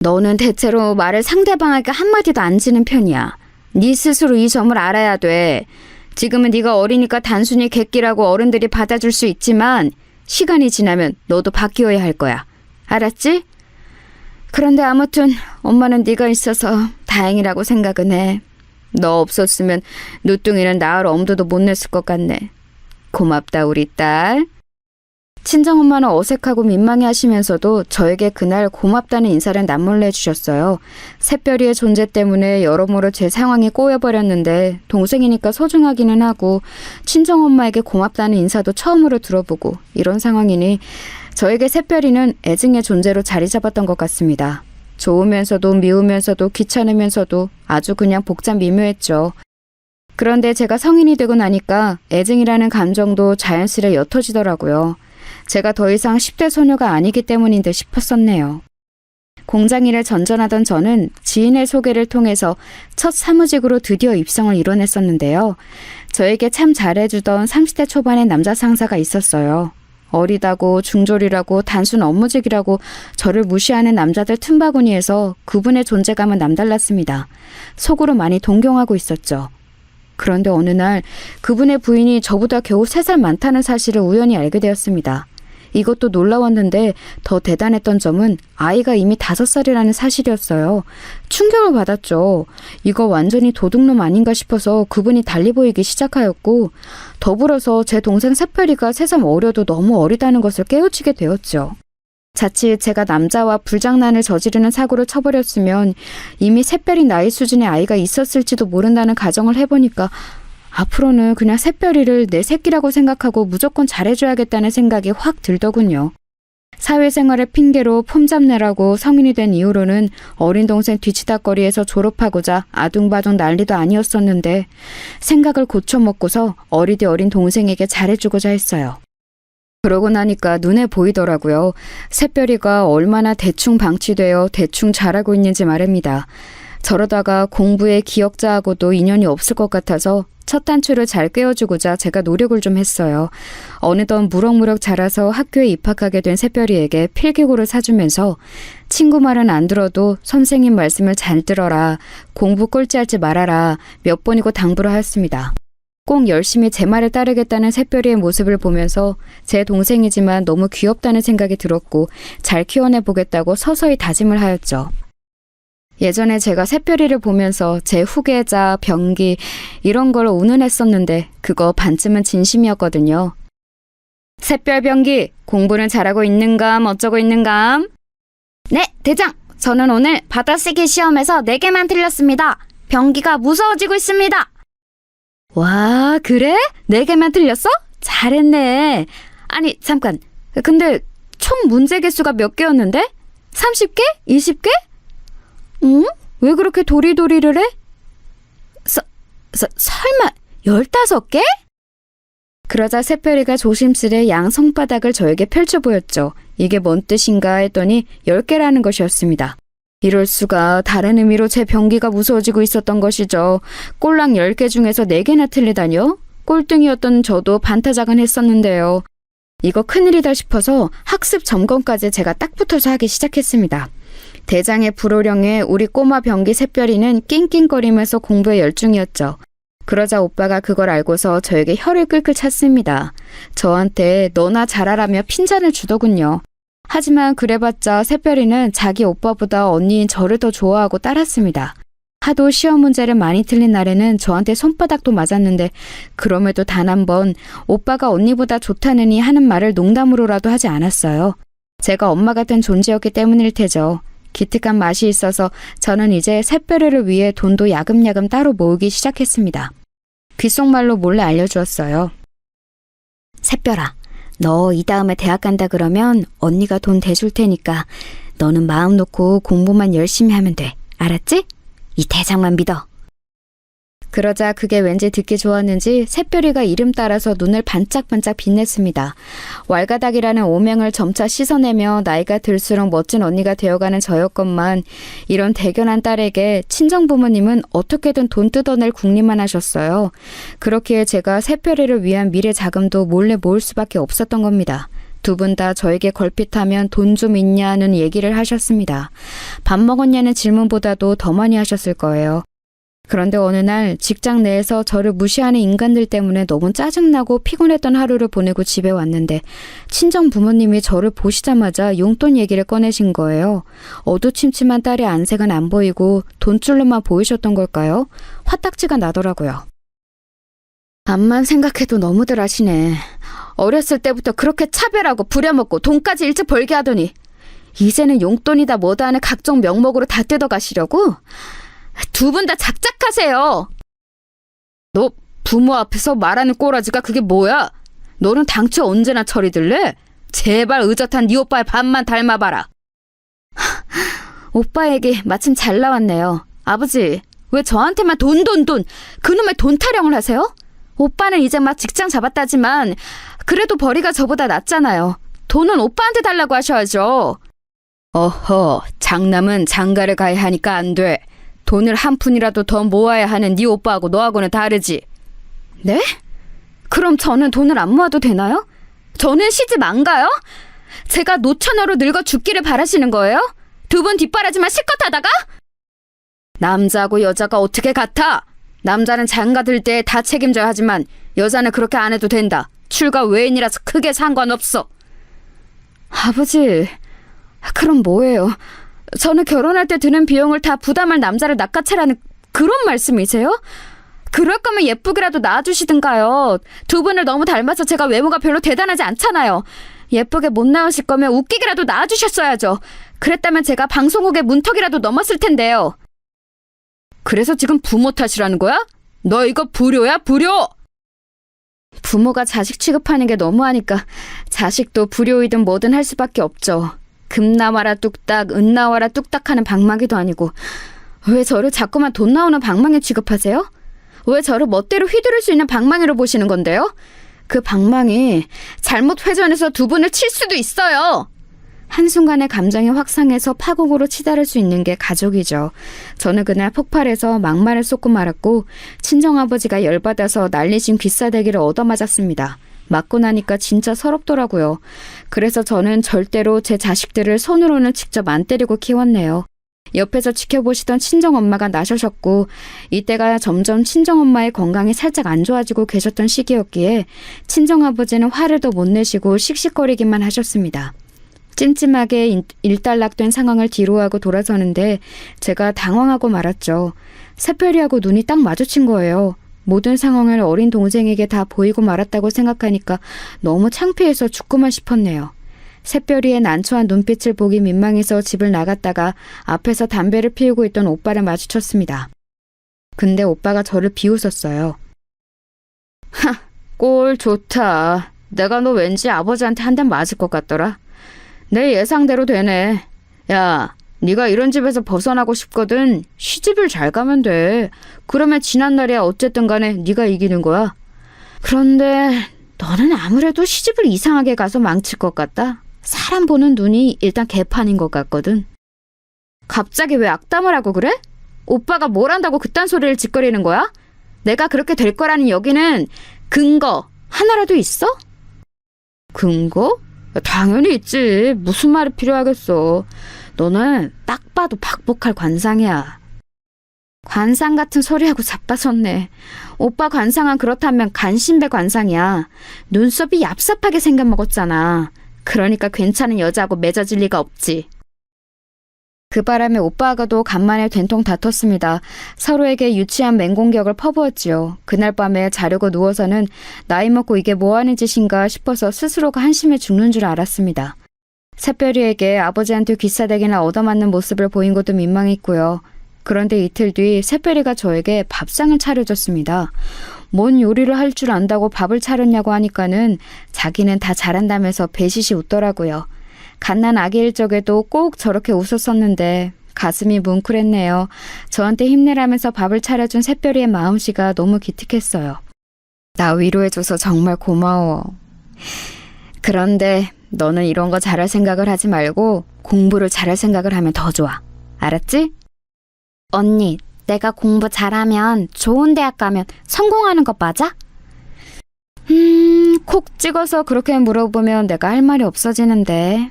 S3: 너는 대체로 말을 상대방에게 한마디도 안 지는 편이야. 네 스스로 이 점을 알아야 돼. 지금은 네가 어리니까 단순히 객기라고 어른들이 받아줄 수 있지만 시간이 지나면 너도 바뀌어야 할 거야. 알았지? 그런데 아무튼 엄마는 네가 있어서 다행이라고 생각은 해. 너 없었으면 누뚱이는 나을 엄두도 못 냈을 것 같네. 고맙다 우리 딸. 친정엄마는 어색하고 민망해하시면서도 저에게 그날 고맙다는 인사를 남몰래 해주셨어요. 새별이의 존재 때문에 여러모로 제 상황이 꼬여버렸는데 동생이니까 소중하기는 하고 친정엄마에게 고맙다는 인사도 처음으로 들어보고 이런 상황이니 저에게 새별이는 애증의 존재로 자리 잡았던 것 같습니다. 좋으면서도 미우면서도 귀찮으면서도 아주 그냥 복잡 미묘했죠. 그런데 제가 성인이 되고 나니까 애증이라는 감정도 자연스레 옅어지더라고요. 제가 더 이상 10대 소녀가 아니기 때문인 듯 싶었었네요. 공장일을 전전하던 저는 지인의 소개를 통해서 첫 사무직으로 드디어 입성을 이뤄냈었는데요. 저에게 참 잘해주던 30대 초반의 남자 상사가 있었어요. 어리다고 중졸이라고 단순 업무직이라고 저를 무시하는 남자들 틈바구니에서 그분의 존재감은 남달랐습니다. 속으로 많이 동경하고 있었죠. 그런데 어느 날 그분의 부인이 저보다 겨우 3살 많다는 사실을 우연히 알게 되었습니다. 이것도 놀라웠는데 더 대단했던 점은 아이가 이미 5살이라는 사실이었어요. 충격을 받았죠. 이거 완전히 도둑놈 아닌가 싶어서 그분이 달리 보이기 시작하였고 더불어서 제 동생 새별이가 새삼 어려도 너무 어리다는 것을 깨우치게 되었죠. 자칫 제가 남자와 불장난을 저지르는 사고를 쳐버렸으면 이미 새별이 나이 수준의 아이가 있었을지도 모른다는 가정을 해보니까 앞으로는 그냥 새별이를 내 새끼라고 생각하고 무조건 잘해줘야겠다는 생각이 확 들더군요. 사회생활을 핑계로 폼 잡느라고 성인이 된 이후로는 어린 동생 뒤치다거리에서 졸업하고자 아둥바둥 난리도 아니었었는데 생각을 고쳐먹고서 어리디 어린 동생에게 잘해주고자 했어요. 그러고 나니까 눈에 보이더라고요. 새별이가 얼마나 대충 방치되어 대충 자라고 있는지 말입니다. 저러다가 공부에 기억자하고도 인연이 없을 것 같아서 첫 단추를 잘 꿰어주고자 제가 노력을 좀 했어요. 어느덧 무럭무럭 자라서 학교에 입학하게 된 새별이에게 필기구를 사주면서 친구 말은 안 들어도 선생님 말씀을 잘 들어라, 공부 꼴찌하지 말아라 몇 번이고 당부를 하였습니다. 꼭 열심히 제 말을 따르겠다는 새별이의 모습을 보면서 제 동생이지만 너무 귀엽다는 생각이 들었고 잘 키워내보겠다고 서서히 다짐을 하였죠. 예전에 제가 새별이를 보면서 제 후계자, 병기 이런 걸 운운했었는데 그거 반쯤은 진심이었거든요. 새별 병기, 공부는 잘하고 있는감 어쩌고 있는감? 네, 대장! 저는 오늘 받아쓰기 시험에서 4개만 틀렸습니다. 병기가 무서워지고 있습니다. 와, 그래? 4개만 틀렸어? 잘했네. 아니, 잠깐. 근데 총 문제 개수가 몇 개였는데? 30개? 20개? 응? 왜 그렇게 도리도리를 해? 설마 15개? 그러자 새별이가 조심스레 양 손바닥을 저에게 펼쳐 보였죠. 이게 뭔 뜻인가 했더니 10개라는 것이었습니다. 이럴 수가, 다른 의미로 제 병기가 무서워지고 있었던 것이죠. 꼴랑 10개 중에서 4개나 틀리다뇨? 꼴등이었던 저도 반타작은 했었는데요. 이거 큰일이다 싶어서 학습 점검까지 제가 딱 붙어서 하기 시작했습니다. 대장의 불호령에 우리 꼬마 병기 새별이는 낑낑거리면서 공부에 열중이었죠. 그러자 오빠가 그걸 알고서 저에게 혀를 끌끌 찼습니다. 저한테 너나 잘하라며 핀잔을 주더군요. 하지만 그래봤자 새별이는 자기 오빠보다 언니인 저를 더 좋아하고 따랐습니다. 하도 시험 문제를 많이 틀린 날에는 저한테 손바닥도 맞았는데 그럼에도 단 한 번 오빠가 언니보다 좋다느니 하는 말을 농담으로라도 하지 않았어요. 제가 엄마 같은 존재였기 때문일 테죠. 기특한 맛이 있어서 저는 이제 새별이를 위해 돈도 야금야금 따로 모으기 시작했습니다. 귓속말로 몰래 알려주었어요. 새별아, 너 이 다음에 대학 간다 그러면 언니가 돈 대줄 테니까 너는 마음 놓고 공부만 열심히 하면 돼. 알았지? 이 대장만 믿어. 그러자 그게 왠지 듣기 좋았는지 새별이가 이름 따라서 눈을 반짝반짝 빛냈습니다. 왈가닥이라는 오명을 점차 씻어내며 나이가 들수록 멋진 언니가 되어가는 저였건만 이런 대견한 딸에게 친정부모님은 어떻게든 돈 뜯어낼 궁리만 하셨어요. 그렇기에 제가 새별이를 위한 미래 자금도 몰래 모을 수밖에 없었던 겁니다. 두 분 다 저에게 걸핏하면 돈 좀 있냐는 얘기를 하셨습니다. 밥 먹었냐는 질문보다도 더 많이 하셨을 거예요. 그런데 어느 날 직장 내에서 저를 무시하는 인간들 때문에 너무 짜증나고 피곤했던 하루를 보내고 집에 왔는데 친정 부모님이 저를 보시자마자 용돈 얘기를 꺼내신 거예요. 어두침침한 딸의 안색은 안 보이고 돈줄로만 보이셨던 걸까요? 화딱지가 나더라고요. 암만 생각해도 너무들 하시네. 어렸을 때부터 그렇게 차별하고 부려먹고 돈까지 일찍 벌게 하더니 이제는 용돈이다 뭐다 하는 각종 명목으로 다 뜯어가시려고? 두 분 다 작작하세요. 너 부모 앞에서 말하는 꼬라지가 그게 뭐야? 너는 당최 언제나 철이 들래? 제발 의젓한 네 오빠의 반만 닮아봐라. 오빠 얘기 마침 잘 나왔네요. 아버지, 왜 저한테만 돈 그놈의 돈 타령을 하세요? 오빠는 이제 막 직장 잡았다지만 그래도 벌이가 저보다 낫잖아요. 돈은 오빠한테 달라고 하셔야죠. 어허, 장남은 장가를 가야 하니까 안 돼. 돈을 한 푼이라도 더 모아야 하는 네 오빠하고 너하고는 다르지. 네? 그럼 저는 돈을 안 모아도 되나요? 저는 시집 안 가요? 제가 노처녀로 늙어 죽기를 바라시는 거예요? 두 분 뒷바라지만 실컷 하다가? 남자하고 여자가 어떻게 같아? 남자는 장가 들 때 다 책임져야 하지만 여자는 그렇게 안 해도 된다. 출가 외인이라서 크게 상관없어. 아버지, 그럼 뭐예요? 저는 결혼할 때 드는 비용을 다 부담할 남자를 낚아채라는 그런 말씀이세요? 그럴 거면 예쁘게라도 낳아주시든가요. 두 분을 너무 닮아서 제가 외모가 별로 대단하지 않잖아요. 예쁘게 못 낳으실 거면 웃기게라도 낳아주셨어야죠. 그랬다면 제가 방송국의 문턱이라도 넘었을 텐데요. 그래서 지금 부모 탓이라는 거야? 너 이거 불효야, 불효! 부모가 자식 취급하는 게 너무하니까 자식도 불효이든 뭐든 할 수밖에 없죠. 금 나와라 뚝딱, 은 나와라 뚝딱 하는 방망이도 아니고 왜 저를 자꾸만 돈 나오는 방망이 취급하세요? 왜 저를 멋대로 휘두를 수 있는 방망이로 보시는 건데요? 그 방망이 잘못 회전해서 두 분을 칠 수도 있어요. 한순간에 감정이 확상해서 파국으로 치달을 수 있는 게 가족이죠. 저는 그날 폭발해서 막말을 쏟고 말았고 친정아버지가 열받아서 날리신 귀싸대기를 얻어맞았습니다. 맞고 나니까 진짜 서럽더라고요. 그래서 저는 절대로 제 자식들을 손으로는 직접 안 때리고 키웠네요. 옆에서 지켜보시던 친정엄마가 나셔셨고 이때가 점점 친정엄마의 건강이 살짝 안 좋아지고 계셨던 시기였기에 친정아버지는 화를 더 못 내시고 씩씩거리기만 하셨습니다. 찜찜하게 일단락된 상황을 뒤로하고 돌아서는데 제가 당황하고 말았죠. 새별이하고 눈이 딱 마주친 거예요. 모든 상황을 어린 동생에게 다 보이고 말았다고 생각하니까 너무 창피해서 죽고만 싶었네요. 새별이의 난처한 눈빛을 보기 민망해서 집을 나갔다가 앞에서 담배를 피우고 있던 오빠를 마주쳤습니다. 근데 오빠가 저를 비웃었어요. 하, 꼴 좋다. 내가 너 왠지 아버지한테 한 대 맞을 것 같더라. 내 예상대로 되네. 야, 네가 이런 집에서 벗어나고 싶거든. 시집을 잘 가면 돼. 그러면 지난날이야 어쨌든 간에 네가 이기는 거야. 그런데 너는 아무래도 시집을 이상하게 가서 망칠 것 같다. 사람 보는 눈이 일단 개판인 것 같거든. 갑자기 왜 악담을 하고 그래? 오빠가 뭘 한다고 그딴 소리를 짓거리는 거야? 내가 그렇게 될 거라는 여기는 근거 하나라도 있어? 근거? 당연히 있지. 무슨 말이 필요하겠어. 너는 딱 봐도 박복할 관상이야. 관상 같은 소리하고 자빠졌네. 오빠 관상은 그렇다면 간신배 관상이야. 눈썹이 얍삽하게 생겨먹었잖아. 그러니까 괜찮은 여자하고 맺어질 리가 없지. 그 바람에 오빠하고도 간만에 된통 다퉜습니다. 서로에게 유치한 맹공격을 퍼부었지요. 그날 밤에 자려고 누워서는 나이 먹고 이게 뭐하는 짓인가 싶어서 스스로가 한심해 죽는 줄 알았습니다. 새별이에게 아버지한테 귀싸대기나 얻어맞는 모습을 보인 것도 민망했고요. 그런데 이틀 뒤 새별이가 저에게 밥상을 차려줬습니다. 뭔 요리를 할 줄 안다고 밥을 차렸냐고 하니까는 자기는 다 잘한다면서 배시시 웃더라고요. 갓난 아기일 적에도 꼭 저렇게 웃었었는데 가슴이 뭉클했네요. 저한테 힘내라면서 밥을 차려준 새별이의 마음씨가 너무 기특했어요. 나 위로해줘서 정말 고마워. 그런데 너는 이런 거 잘할 생각을 하지 말고 공부를 잘할 생각을 하면 더 좋아. 알았지? 언니, 내가 공부 잘하면 좋은 대학 가면 성공하는 거 맞아? 콕 찍어서 그렇게 물어보면 내가 할 말이 없어지는데.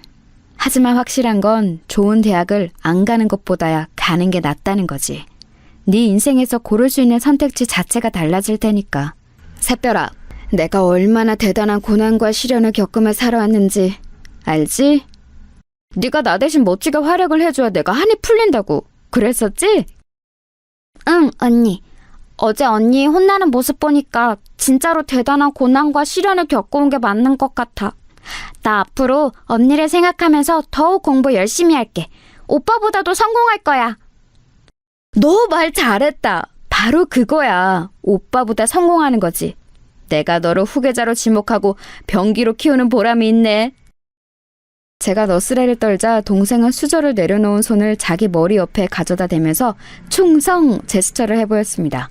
S3: 하지만 확실한 건 좋은 대학을 안 가는 것보다야 가는 게 낫다는 거지. 네 인생에서 고를 수 있는 선택지 자체가 달라질 테니까. 새별아, 내가 얼마나 대단한 고난과 시련을 겪으며 살아왔는지 알지? 네가 나 대신 멋지게 활약을 해줘야 내가 한이 풀린다고 그랬었지? 응, 언니. 어제 언니 혼나는 모습 보니까 진짜로 대단한 고난과 시련을 겪어온 게 맞는 것 같아. 나 앞으로 언니를 생각하면서 더욱 공부 열심히 할게. 오빠보다도 성공할 거야. 너 말 잘했다. 바로 그거야. 오빠보다 성공하는 거지. 내가 너를 후계자로 지목하고 병기로 키우는 보람이 있네. 제가 너스레를 떨자 동생은 수저를 내려놓은 손을 자기 머리 옆에 가져다 대면서 충성 제스처를 해보였습니다.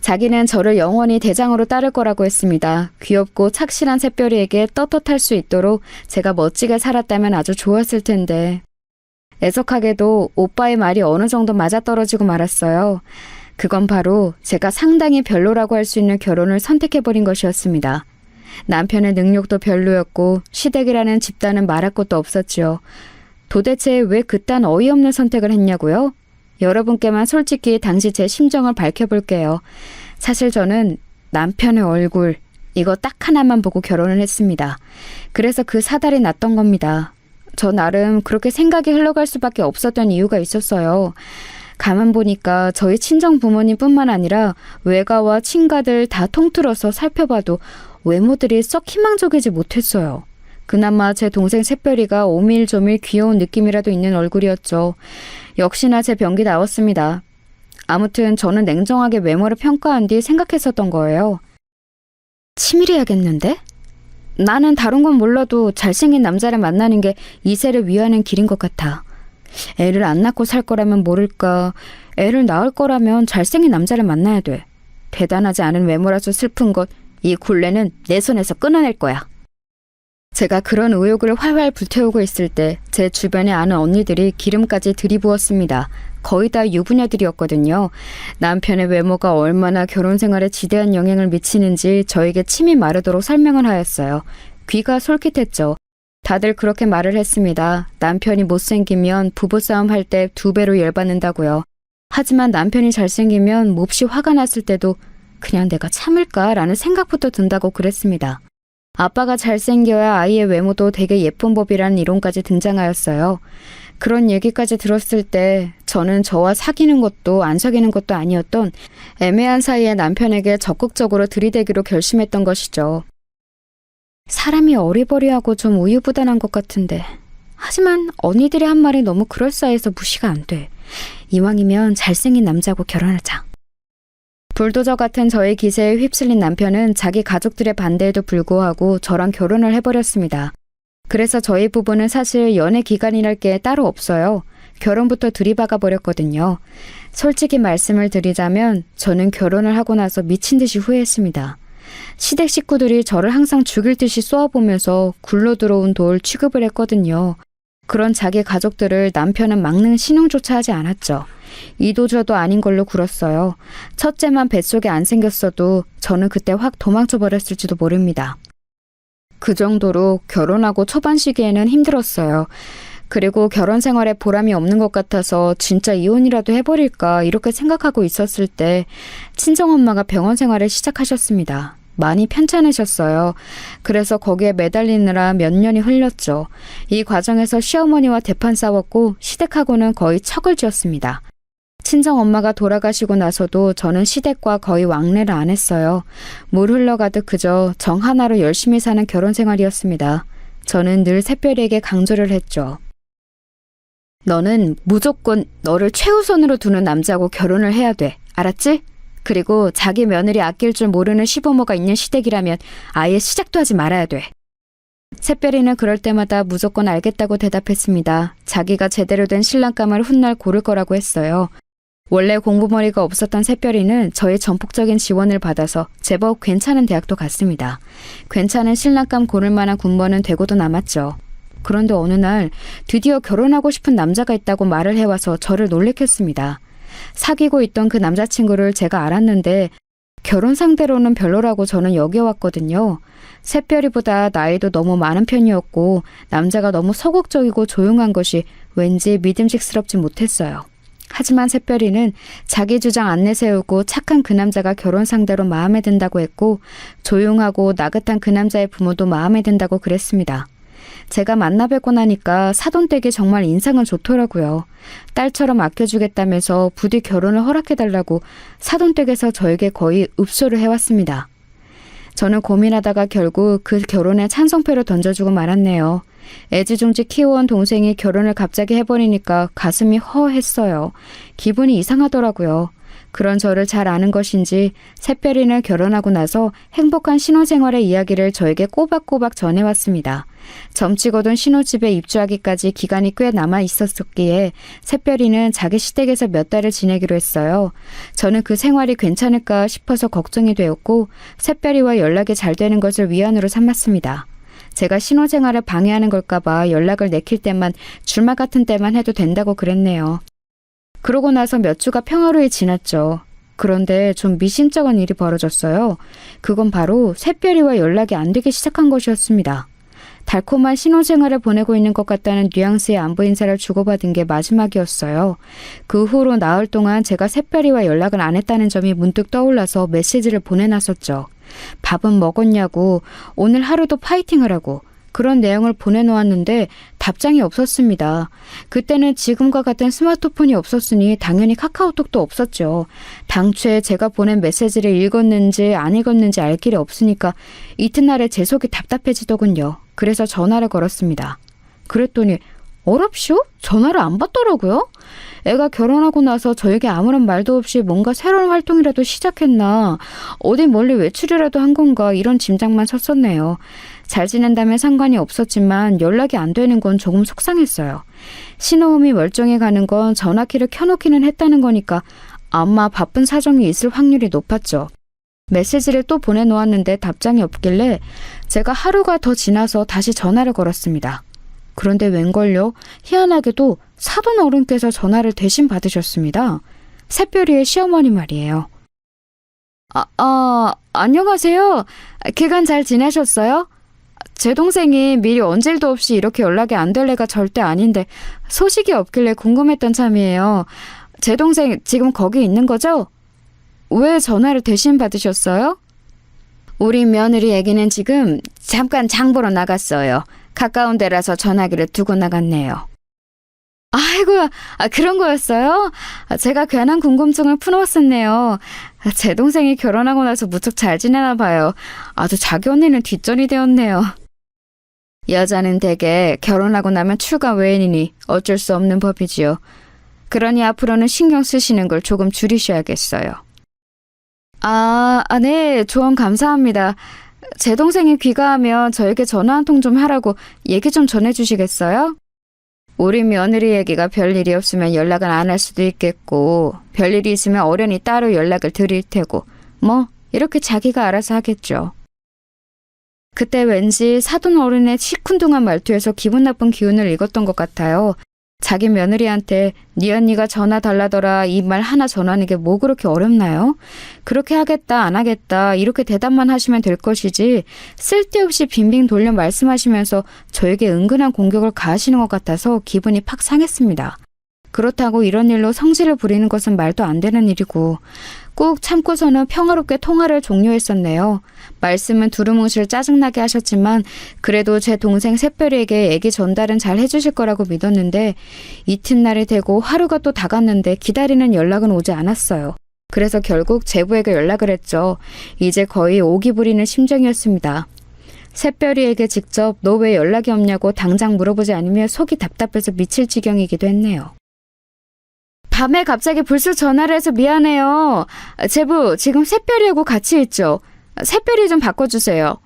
S3: 자기는 저를 영원히 대장으로 따를 거라고 했습니다. 귀엽고 착실한 새별이에게 떳떳할 수 있도록 제가 멋지게 살았다면 아주 좋았을 텐데. 애석하게도 오빠의 말이 어느 정도 맞아떨어지고 말았어요. 그건 바로 제가 상당히 별로라고 할 수 있는 결혼을 선택해버린 것이었습니다. 남편의 능력도 별로였고 시댁이라는 집단은 말할 것도 없었지요. 도대체 왜 그딴 어이없는 선택을 했냐고요? 여러분께만 솔직히 당시 제 심정을 밝혀볼게요. 사실 저는 남편의 얼굴, 이거 딱 하나만 보고 결혼을 했습니다. 그래서 그 사달이 났던 겁니다. 저 나름 그렇게 생각이 흘러갈 수밖에 없었던 이유가 있었어요. 가만 보니까 저희 친정 부모님뿐만 아니라 외가와 친가들 다 통틀어서 살펴봐도 외모들이 썩 희망적이지 못했어요. 그나마 제 동생 새별이가 오밀조밀 귀여운 느낌이라도 있는 얼굴이었죠. 역시나 제 병기 나왔습니다. 아무튼 저는 냉정하게 외모를 평가한 뒤 생각했었던 거예요. 치밀해야겠는데? 나는 다른 건 몰라도 잘생긴 남자를 만나는 게 이세를 위하는 길인 것 같아. 애를 안 낳고 살 거라면 모를까. 애를 낳을 거라면 잘생긴 남자를 만나야 돼. 대단하지 않은 외모라서 슬픈 것, 이 굴레는 내 손에서 끊어낼 거야. 제가 그런 의욕을 활활 불태우고 있을 때 제 주변에 아는 언니들이 기름까지 들이부었습니다. 거의 다 유부녀들이었거든요. 남편의 외모가 얼마나 결혼 생활에 지대한 영향을 미치는지 저에게 침이 마르도록 설명을 하였어요. 귀가 솔깃했죠. 다들 그렇게 말을 했습니다. 남편이 못생기면 부부싸움 할 때 2배로 열받는다고요. 하지만 남편이 잘생기면 몹시 화가 났을 때도 그냥 내가 참을까라는 생각부터 든다고 그랬습니다. 아빠가 잘생겨야 아이의 외모도 되게 예쁜 법이라는 이론까지 등장하였어요. 그런 얘기까지 들었을 때 저는 저와 사귀는 것도 안 사귀는 것도 아니었던 애매한 사이에 남편에게 적극적으로 들이대기로 결심했던 것이죠. 사람이 어리버리하고 좀 우유부단한 것 같은데 하지만 언니들이 한 말이 너무 그럴싸해서 무시가 안 돼. 이왕이면 잘생긴 남자하고 결혼하자. 불도저 같은 저의 기세에 휩쓸린 남편은 자기 가족들의 반대에도 불구하고 저랑 결혼을 해버렸습니다. 그래서 저희 부부는 사실 연애 기간이랄 게 따로 없어요. 결혼부터 들이박아 버렸거든요. 솔직히 말씀을 드리자면 저는 결혼을 하고 나서 미친 듯이 후회했습니다. 시댁 식구들이 저를 항상 죽일 듯이 쏘아보면서 굴러 들어온 돌 취급을 했거든요. 그런 자기 가족들을 남편은 막는 신용조차 하지 않았죠. 이도저도 아닌 걸로 굴었어요. 첫째만 뱃속에 안 생겼어도 저는 그때 확 도망쳐 버렸을지도 모릅니다. 그 정도로 결혼하고 초반 시기에는 힘들었어요. 그리고 결혼 생활에 보람이 없는 것 같아서 진짜 이혼이라도 해버릴까 이렇게 생각하고 있었을 때 친정엄마가 병원 생활을 시작하셨습니다. 많이 편찮으셨어요. 그래서 거기에 매달리느라 몇 년이 흘렸죠. 이 과정에서 시어머니와 대판 싸웠고 시댁하고는 거의 척을 지었습니다. 친정엄마가 돌아가시고 나서도 저는 시댁과 거의 왕래를 안 했어요. 물 흘러가듯 그저 정 하나로 열심히 사는 결혼 생활이었습니다. 저는 늘 새별이에게 강조를 했죠. 너는 무조건 너를 최우선으로 두는 남자하고 결혼을 해야 돼. 알았지? 그리고 자기 며느리 아낄 줄 모르는 시부모가 있는 시댁이라면 아예 시작도 하지 말아야 돼. 새별이는 그럴 때마다 무조건 알겠다고 대답했습니다. 자기가 제대로 된 신랑감을 훗날 고를 거라고 했어요. 원래 공부머리가 없었던 새별이는 저의 전폭적인 지원을 받아서 제법 괜찮은 대학도 갔습니다. 괜찮은 신랑감 고를 만한 군번은 되고도 남았죠. 그런데 어느 날 드디어 결혼하고 싶은 남자가 있다고 말을 해와서 저를 놀래켰습니다. 사귀고 있던 그 남자친구를 제가 알았는데 결혼 상대로는 별로라고 저는 여겨왔거든요. 새별이보다 나이도 너무 많은 편이었고 남자가 너무 소극적이고 조용한 것이 왠지 믿음직스럽지 못했어요. 하지만 새별이는 자기 주장 안 내세우고 착한 그 남자가 결혼 상대로 마음에 든다고 했고 조용하고 나긋한 그 남자의 부모도 마음에 든다고 그랬습니다. 제가 만나 뵙고 나니까 사돈댁이 정말 인상은 좋더라고요. 딸처럼 아껴주겠다면서 부디 결혼을 허락해달라고 사돈댁에서 저에게 거의 읍소를 해왔습니다. 저는 고민하다가 결국 그 결혼에 찬성표를 던져주고 말았네요. 애지중지 키워온 동생이 결혼을 갑자기 해버리니까 가슴이 허했어요. 기분이 이상하더라고요. 그런 저를 잘 아는 것인지 새별이는 결혼하고 나서 행복한 신혼생활의 이야기를 저에게 꼬박꼬박 전해왔습니다. 점치거든 신혼집에 입주하기까지 기간이 꽤 남아 있었기에 새별이는 자기 시댁에서 몇 달을 지내기로 했어요. 저는 그 생활이 괜찮을까 싶어서 걱정이 되었고 새별이와 연락이 잘 되는 것을 위안으로 삼았습니다. 제가 신혼생활을 방해하는 걸까봐 연락을 내킬 때만 주말 같은 때만 해도 된다고 그랬네요. 그러고 나서 몇 주가 평화로이 지났죠. 그런데 좀 미심쩍은 일이 벌어졌어요. 그건 바로 새별이와 연락이 안 되기 시작한 것이었습니다. 달콤한 신혼생활을 보내고 있는 것 같다는 뉘앙스의 안부 인사를 주고받은 게 마지막이었어요. 그 후로 나흘 동안 제가 새별이와 연락을 안 했다는 점이 문득 떠올라서 메시지를 보내놨었죠. 밥은 먹었냐고, 오늘 하루도 파이팅하라고 그런 내용을 보내놓았는데 답장이 없었습니다. 그때는 지금과 같은 스마트폰이 없었으니 당연히 카카오톡도 없었죠. 당초에 제가 보낸 메시지를 읽었는지 안 읽었는지 알 길이 없으니까 이튿날에 제 속이 답답해지더군요. 그래서 전화를 걸었습니다. 그랬더니 어랍쇼? 전화를 안 받더라고요. 애가 결혼하고 나서 저에게 아무런 말도 없이 뭔가 새로운 활동이라도 시작했나, 어디 멀리 외출이라도 한 건가 이런 짐작만 섰었네요. 잘 지낸다면 상관이 없었지만 연락이 안 되는 건 조금 속상했어요. 신호음이 멀쩡히 가는 건 전화키를 켜놓기는 했다는 거니까 아마 바쁜 사정이 있을 확률이 높았죠. 메시지를 또 보내놓았는데 답장이 없길래 제가 하루가 더 지나서 다시 전화를 걸었습니다. 그런데 웬걸요? 희한하게도 사돈 어른께서 전화를 대신 받으셨습니다. 새별이의 시어머니 말이에요. 안녕하세요. 기간 잘 지내셨어요? 제 동생이 미리 언질도 없이 이렇게 연락이 안 될 애가 절대 아닌데 소식이 없길래 궁금했던 참이에요. 제 동생 지금 거기 있는 거죠? 왜 전화를 대신 받으셨어요? 우리 며느리 애기는 지금 잠깐 장 보러 나갔어요. 가까운 데라서 전화기를 두고 나갔네요. 아이고야, 그런 거였어요? 제가 괜한 궁금증을 풀어왔었네요. 제 동생이 결혼하고 나서 무척 잘 지내나 봐요. 아주 자기 언니는 뒷전이 되었네요. 여자는 대개 결혼하고 나면 출가 외인이니 어쩔 수 없는 법이지요. 그러니 앞으로는 신경 쓰시는 걸 조금 줄이셔야겠어요. 네, 조언 감사합니다. 제 동생이 귀가하면 저에게 전화 한 통 좀 하라고 얘기 좀 전해주시겠어요? 우리 며느리 얘기가 별일이 없으면 연락을 안 할 수도 있겠고 별일이 있으면 어련히 따로 연락을 드릴 테고 뭐 이렇게 자기가 알아서 하겠죠. 그때 왠지 사돈 어른의 시큰둥한 말투에서 기분 나쁜 기운을 읽었던 것 같아요. 자기 며느리한테 네 언니가 전화 달라더라 이 말 하나 전하는 게 뭐 그렇게 어렵나요? 그렇게 하겠다 안 하겠다 이렇게 대답만 하시면 될 것이지 쓸데없이 빙빙 돌려 말씀하시면서 저에게 은근한 공격을 가하시는 것 같아서 기분이 팍 상했습니다. 그렇다고 이런 일로 성질을 부리는 것은 말도 안 되는 일이고 꾹 참고서는 평화롭게 통화를 종료했었네요. 말씀은 두루뭉실 짜증나게 하셨지만 그래도 제 동생 샛별이에게 애기 전달은 잘 해주실 거라고 믿었는데 이튿날이 되고 하루가 또 다 갔는데 기다리는 연락은 오지 않았어요. 그래서 결국 제부에게 연락을 했죠. 이제 거의 오기 부리는 심정이었습니다. 샛별이에게 직접 너 왜 연락이 없냐고 당장 물어보지 않으면 속이 답답해서 미칠 지경이기도 했네요. 밤에 갑자기 불쑥 전화를 해서 미안해요. 제부, 지금 샛별이하고 같이 있죠? 샛별이 좀 바꿔주세요.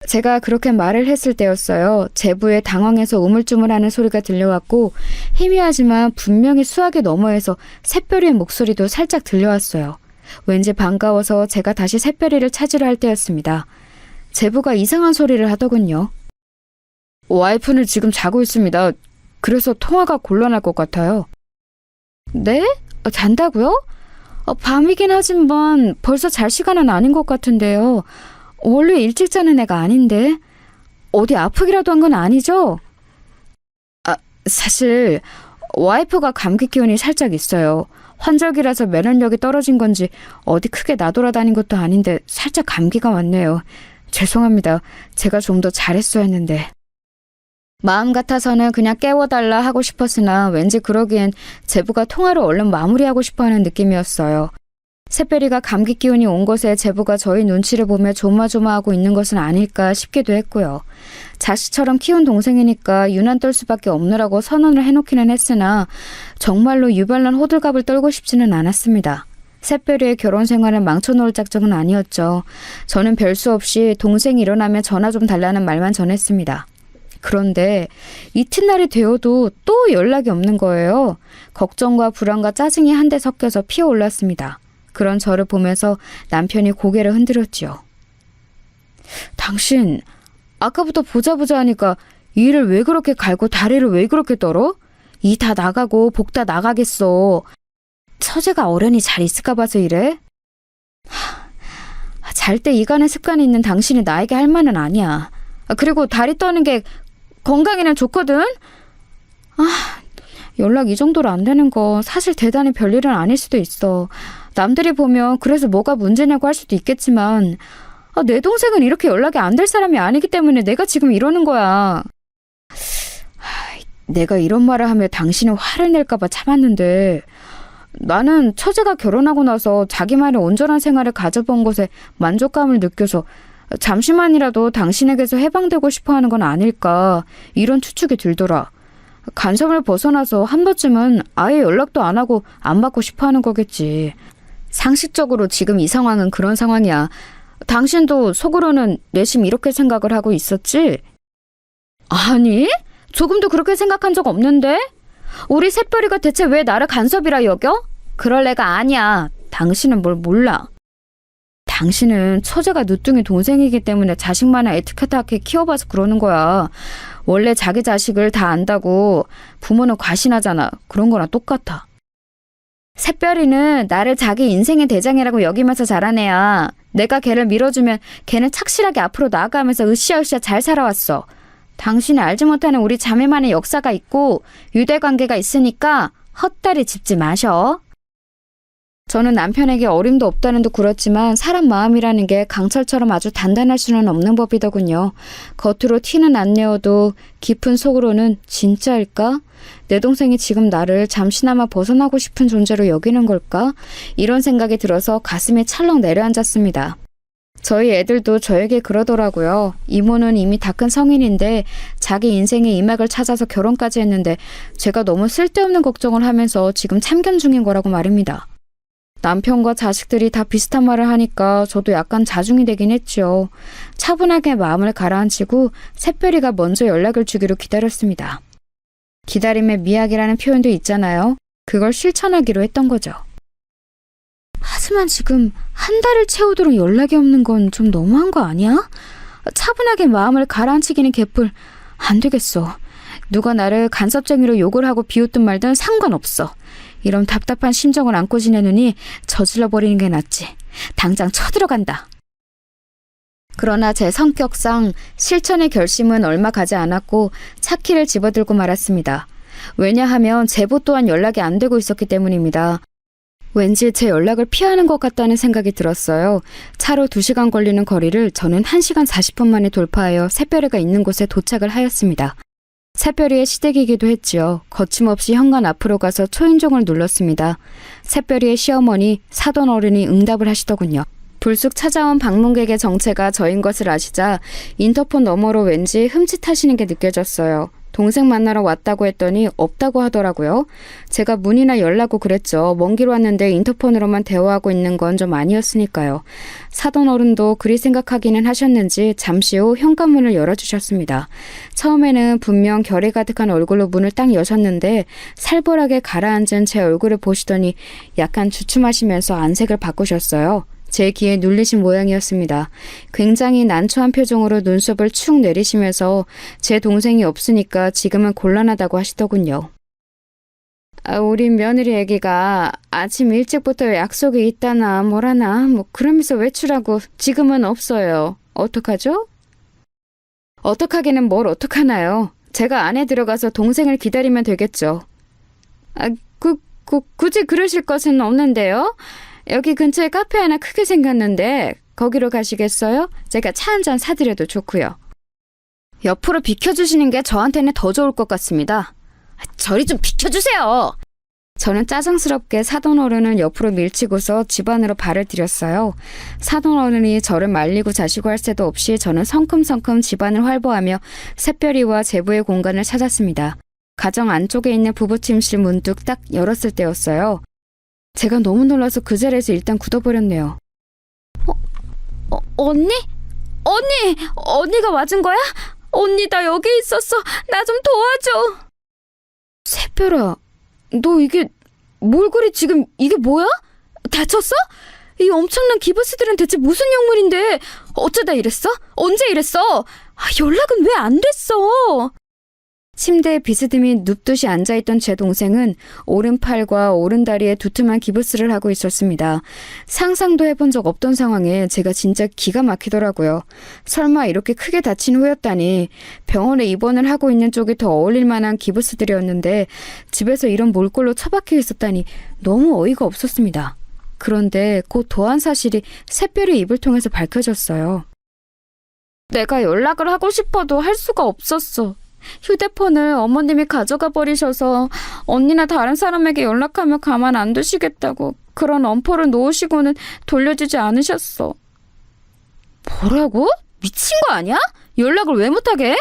S3: 제가 그렇게 말을 했을 때였어요. 제부의 당황해서 우물쭈물하는 소리가 들려왔고 희미하지만 분명히 수학의 너머에서 샛별이의 목소리도 살짝 들려왔어요. 왠지 반가워서 제가 다시 샛별이를 찾으려 할 때였습니다. 제부가 이상한 소리를 하더군요. 와이프는 지금 자고 있습니다. 그래서 통화가 곤란할 것 같아요. 네? 잔다고요? 밤이긴 하지만 벌써 잘 시간은 아닌 것 같은데요. 원래 일찍 자는 애가 아닌데. 어디 아프기라도 한 건 아니죠? 사실 와이프가 감기 기운이 살짝 있어요. 환절기라서 면역력이 떨어진 건지 어디 크게 나돌아다닌 것도 아닌데 살짝 감기가 왔네요. 죄송합니다. 제가 좀 더 잘했어야 했는데. 마음 같아서는 그냥 깨워달라 하고 싶었으나 왠지 그러기엔 제부가 통화를 얼른 마무리하고 싶어하는 느낌이었어요. 샛별이가 감기 기운이 온 것에 제부가 저희 눈치를 보며 조마조마하고 있는 것은 아닐까 싶기도 했고요. 자식처럼 키운 동생이니까 유난 떨 수밖에 없느라고 선언을 해놓기는 했으나 정말로 유별난 호들갑을 떨고 싶지는 않았습니다. 샛별이의 결혼 생활을 망쳐놓을 작정은 아니었죠. 저는 별수 없이 동생이 일어나면 전화 좀 달라는 말만 전했습니다. 그런데 이튿날이 되어도 또 연락이 없는 거예요. 걱정과 불안과 짜증이 한데 섞여서 피어올랐습니다. 그런 저를 보면서 남편이 고개를 흔들었지요. 당신 아까부터 보자 하니까 일을 왜 그렇게 갈고 다리를 왜 그렇게 떨어? 이 다 나가고 복 다 나가겠어. 처제가 어련히 잘 있을까 봐서 이래? 잘 때 이간의 습관이 있는 당신이 나에게 할 말은 아니야. 그리고 다리 떠는 게 건강에는 좋거든? 연락 이 정도로 안 되는 거 사실 대단히 별일은 아닐 수도 있어. 남들이 보면 그래서 뭐가 문제냐고 할 수도 있겠지만 내 동생은 이렇게 연락이 안 될 사람이 아니기 때문에 내가 지금 이러는 거야. 내가 이런 말을 하며 당신이 화를 낼까 봐 참았는데 나는 처제가 결혼하고 나서 자기만의 온전한 생활을 가져본 것에 만족감을 느껴서 잠시만이라도 당신에게서 해방되고 싶어하는 건 아닐까 이런 추측이 들더라. 간섭을 벗어나서 한 번쯤은 아예 연락도 안 하고 안 받고 싶어하는 거겠지. 상식적으로 지금 이 상황은 그런 상황이야. 당신도 속으로는 내심 이렇게 생각을 하고 있었지? 아니, 조금도 그렇게 생각한 적 없는데? 우리 샛별이가 대체 왜 나를 간섭이라 여겨? 그럴 애가 아니야. 당신은 뭘 몰라. 당신은 처제가 늦둥이 동생이기 때문에 자식만을 애틋하게 키워봐서 그러는 거야. 원래 자기 자식을 다 안다고 부모는 과신하잖아. 그런 거랑 똑같아. 샛별이는 나를 자기 인생의 대장이라고 여기면서 자란 애야. 내가 걔를 밀어주면 걔는 착실하게 앞으로 나아가면서 으쌰으쌰 잘 살아왔어. 당신이 알지 못하는 우리 자매만의 역사가 있고 유대관계가 있으니까 헛다리 짚지 마셔. 저는 남편에게 어림도 없다는 듯 굴었지만 사람 마음이라는 게 강철처럼 아주 단단할 수는 없는 법이더군요. 겉으로 티는 안 내어도 깊은 속으로는 진짜일까? 내 동생이 지금 나를 잠시나마 벗어나고 싶은 존재로 여기는 걸까? 이런 생각이 들어서 가슴이 찰렁 내려앉았습니다. 저희 애들도 저에게 그러더라고요. 이모는 이미 다 큰 성인인데 자기 인생의 이막을 찾아서 결혼까지 했는데 제가 너무 쓸데없는 걱정을 하면서 지금 참견 중인 거라고 말입니다. 남편과 자식들이 다 비슷한 말을 하니까 저도 약간 자중이 되긴 했죠. 차분하게 마음을 가라앉히고 샛별이가 먼저 연락을 주기로 기다렸습니다. 기다림의 미학이라는 표현도 있잖아요. 그걸 실천하기로 했던 거죠. 하지만 지금 한 달을 채우도록 연락이 없는 건 좀 너무한 거 아니야? 차분하게 마음을 가라앉히기는 개뿔. 안 되겠어. 누가 나를 간섭쟁이로 욕을 하고 비웃든 말든 상관없어. 이런 답답한 심정을 안고 지내느니 저질러 버리는 게 낫지. 당장 쳐들어간다. 그러나 제 성격상 실천의 결심은 얼마 가지 않았고 차키를 집어들고 말았습니다. 왜냐하면 제보 또한 연락이 안 되고 있었기 때문입니다. 왠지 제 연락을 피하는 것 같다는 생각이 들었어요. 차로 2시간 걸리는 거리를 저는 1시간 40분 만에 돌파하여 새별이가 있는 곳에 도착을 하였습니다. 새별이의 시댁이기도 했지요. 거침없이 현관 앞으로 가서 초인종을 눌렀습니다. 새별이의 시어머니 사돈 어른이 응답을 하시더군요. 불쑥 찾아온 방문객의 정체가 저인 것을 아시자 인터폰 너머로 왠지 흠칫하시는 게 느껴졌어요. 동생 만나러 왔다고 했더니 없다고 하더라고요. 제가 문이나 열라고 그랬죠. 먼 길 왔는데 인터폰으로만 대화하고 있는 건 좀 아니었으니까요. 사돈 어른도 그리 생각하기는 하셨는지 잠시 후 현관문을 열어주셨습니다. 처음에는 분명 결이 가득한 얼굴로 문을 딱 여셨는데 살벌하게 가라앉은 제 얼굴을 보시더니 약간 주춤하시면서 안색을 바꾸셨어요. 제 귀에 눌리신 모양이었습니다. 굉장히 난처한 표정으로 눈썹을 축 내리시면서 제 동생이 없으니까 지금은 곤란하다고 하시더군요. 우리 며느리 애기가 아침 일찍부터 약속이 있다나 뭐라나 그러면서 외출하고 지금은 없어요. 어떡하죠? 어떡하기는 뭘 어떡하나요? 제가 안에 들어가서 동생을 기다리면 되겠죠. 굳이 그러실 것은 없는데요. 여기 근처에 카페 하나 크게 생겼는데 거기로 가시겠어요? 제가 차 한 잔 사드려도 좋고요. 옆으로 비켜주시는 게 저한테는 더 좋을 것 같습니다. 저리 좀 비켜주세요. 저는 짜증스럽게 사돈 어른을 옆으로 밀치고서 집 안으로 발을 들였어요. 사돈 어른이 저를 말리고 자시고 할 새도 없이 저는 성큼성큼 집안을 활보하며 샛별이와 제부의 공간을 찾았습니다. 가정 안쪽에 있는 부부 침실 문득 딱 열었을 때였어요. 제가 너무 놀라서 그 자리에서 일단 굳어버렸네요. 언니? 언니가 맞은 거야? 언니 나 여기 있었어. 나 좀 도와줘. 새별아, 너 이게 뭘 그리 지금 이게 뭐야? 다쳤어? 이 엄청난 기부스들은 대체 무슨 약물인데 어쩌다 이랬어? 언제 이랬어? 연락은 왜 안 됐어? 침대에 비스듬히 눕듯이 앉아있던 제 동생은 오른팔과 오른다리에 두툼한 기부스를 하고 있었습니다. 상상도 해본 적 없던 상황에 제가 진짜 기가 막히더라고요. 설마 이렇게 크게 다친 후였다니. 병원에 입원을 하고 있는 쪽이 더 어울릴 만한 기부스들이었는데 집에서 이런 몰골로 처박혀 있었다니 너무 어이가 없었습니다. 그런데 곧 더한 사실이 샛별의 입을 통해서 밝혀졌어요. 내가 연락을 하고 싶어도 할 수가 없었어. 휴대폰을 어머님이 가져가 버리셔서 언니나 다른 사람에게 연락하면 가만 안 두시겠다고 그런 엄포를 놓으시고는 돌려주지 않으셨어. 뭐라고? 미친 거 아니야? 연락을 왜 못하게 해?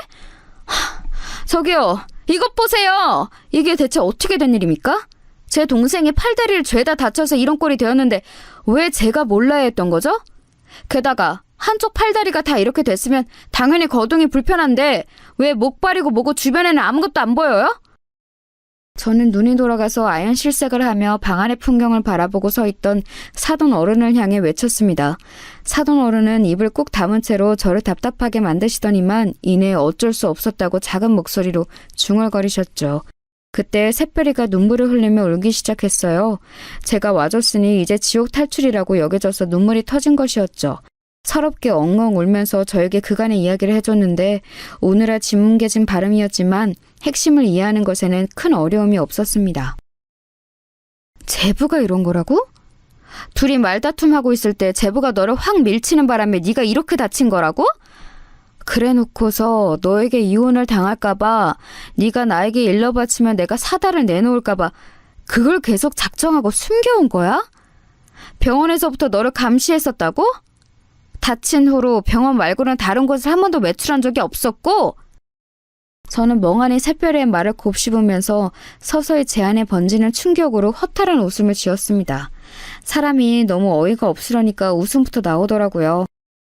S3: 저기요, 이것 보세요. 이게 대체 어떻게 된 일입니까? 제 동생이 팔다리를 죄다 다쳐서 이런 꼴이 되었는데 왜 제가 몰라야 했던 거죠? 게다가 한쪽 팔다리가 다 이렇게 됐으면 당연히 거동이 불편한데 왜 목발이고 뭐고 주변에는 아무것도 안 보여요? 저는 눈이 돌아가서 아연 실색을 하며 방 안의 풍경을 바라보고 서 있던 사돈 어른을 향해 외쳤습니다. 사돈 어른은 입을 꾹 다문 채로 저를 답답하게 만드시더니만 이내 어쩔 수 없었다고 작은 목소리로 중얼거리셨죠. 그때 샛별이가 눈물을 흘리며 울기 시작했어요. 제가 와줬으니 이제 지옥 탈출이라고 여겨져서 눈물이 터진 것이었죠. 서럽게 엉엉 울면서 저에게 그간의 이야기를 해줬는데 오늘아 짓뭉개진 발음이었지만 핵심을 이해하는 것에는 큰 어려움이 없었습니다. 제부가 이런 거라고? 둘이 말다툼하고 있을 때 제부가 너를 확 밀치는 바람에 네가 이렇게 다친 거라고? 그래놓고서 너에게 이혼을 당할까봐 네가 나에게 일러 바치면 내가 사다를 내놓을까봐 그걸 계속 작정하고 숨겨온 거야? 병원에서부터 너를 감시했었다고? 다친 후로 병원 말고는 다른 곳을 한 번도 외출한 적이 없었고? 저는 멍하니 샛별의 말을 곱씹으면서 서서히 제 안에 번지는 충격으로 허탈한 웃음을 지었습니다. 사람이 너무 어이가 없으려니까 웃음부터 나오더라고요.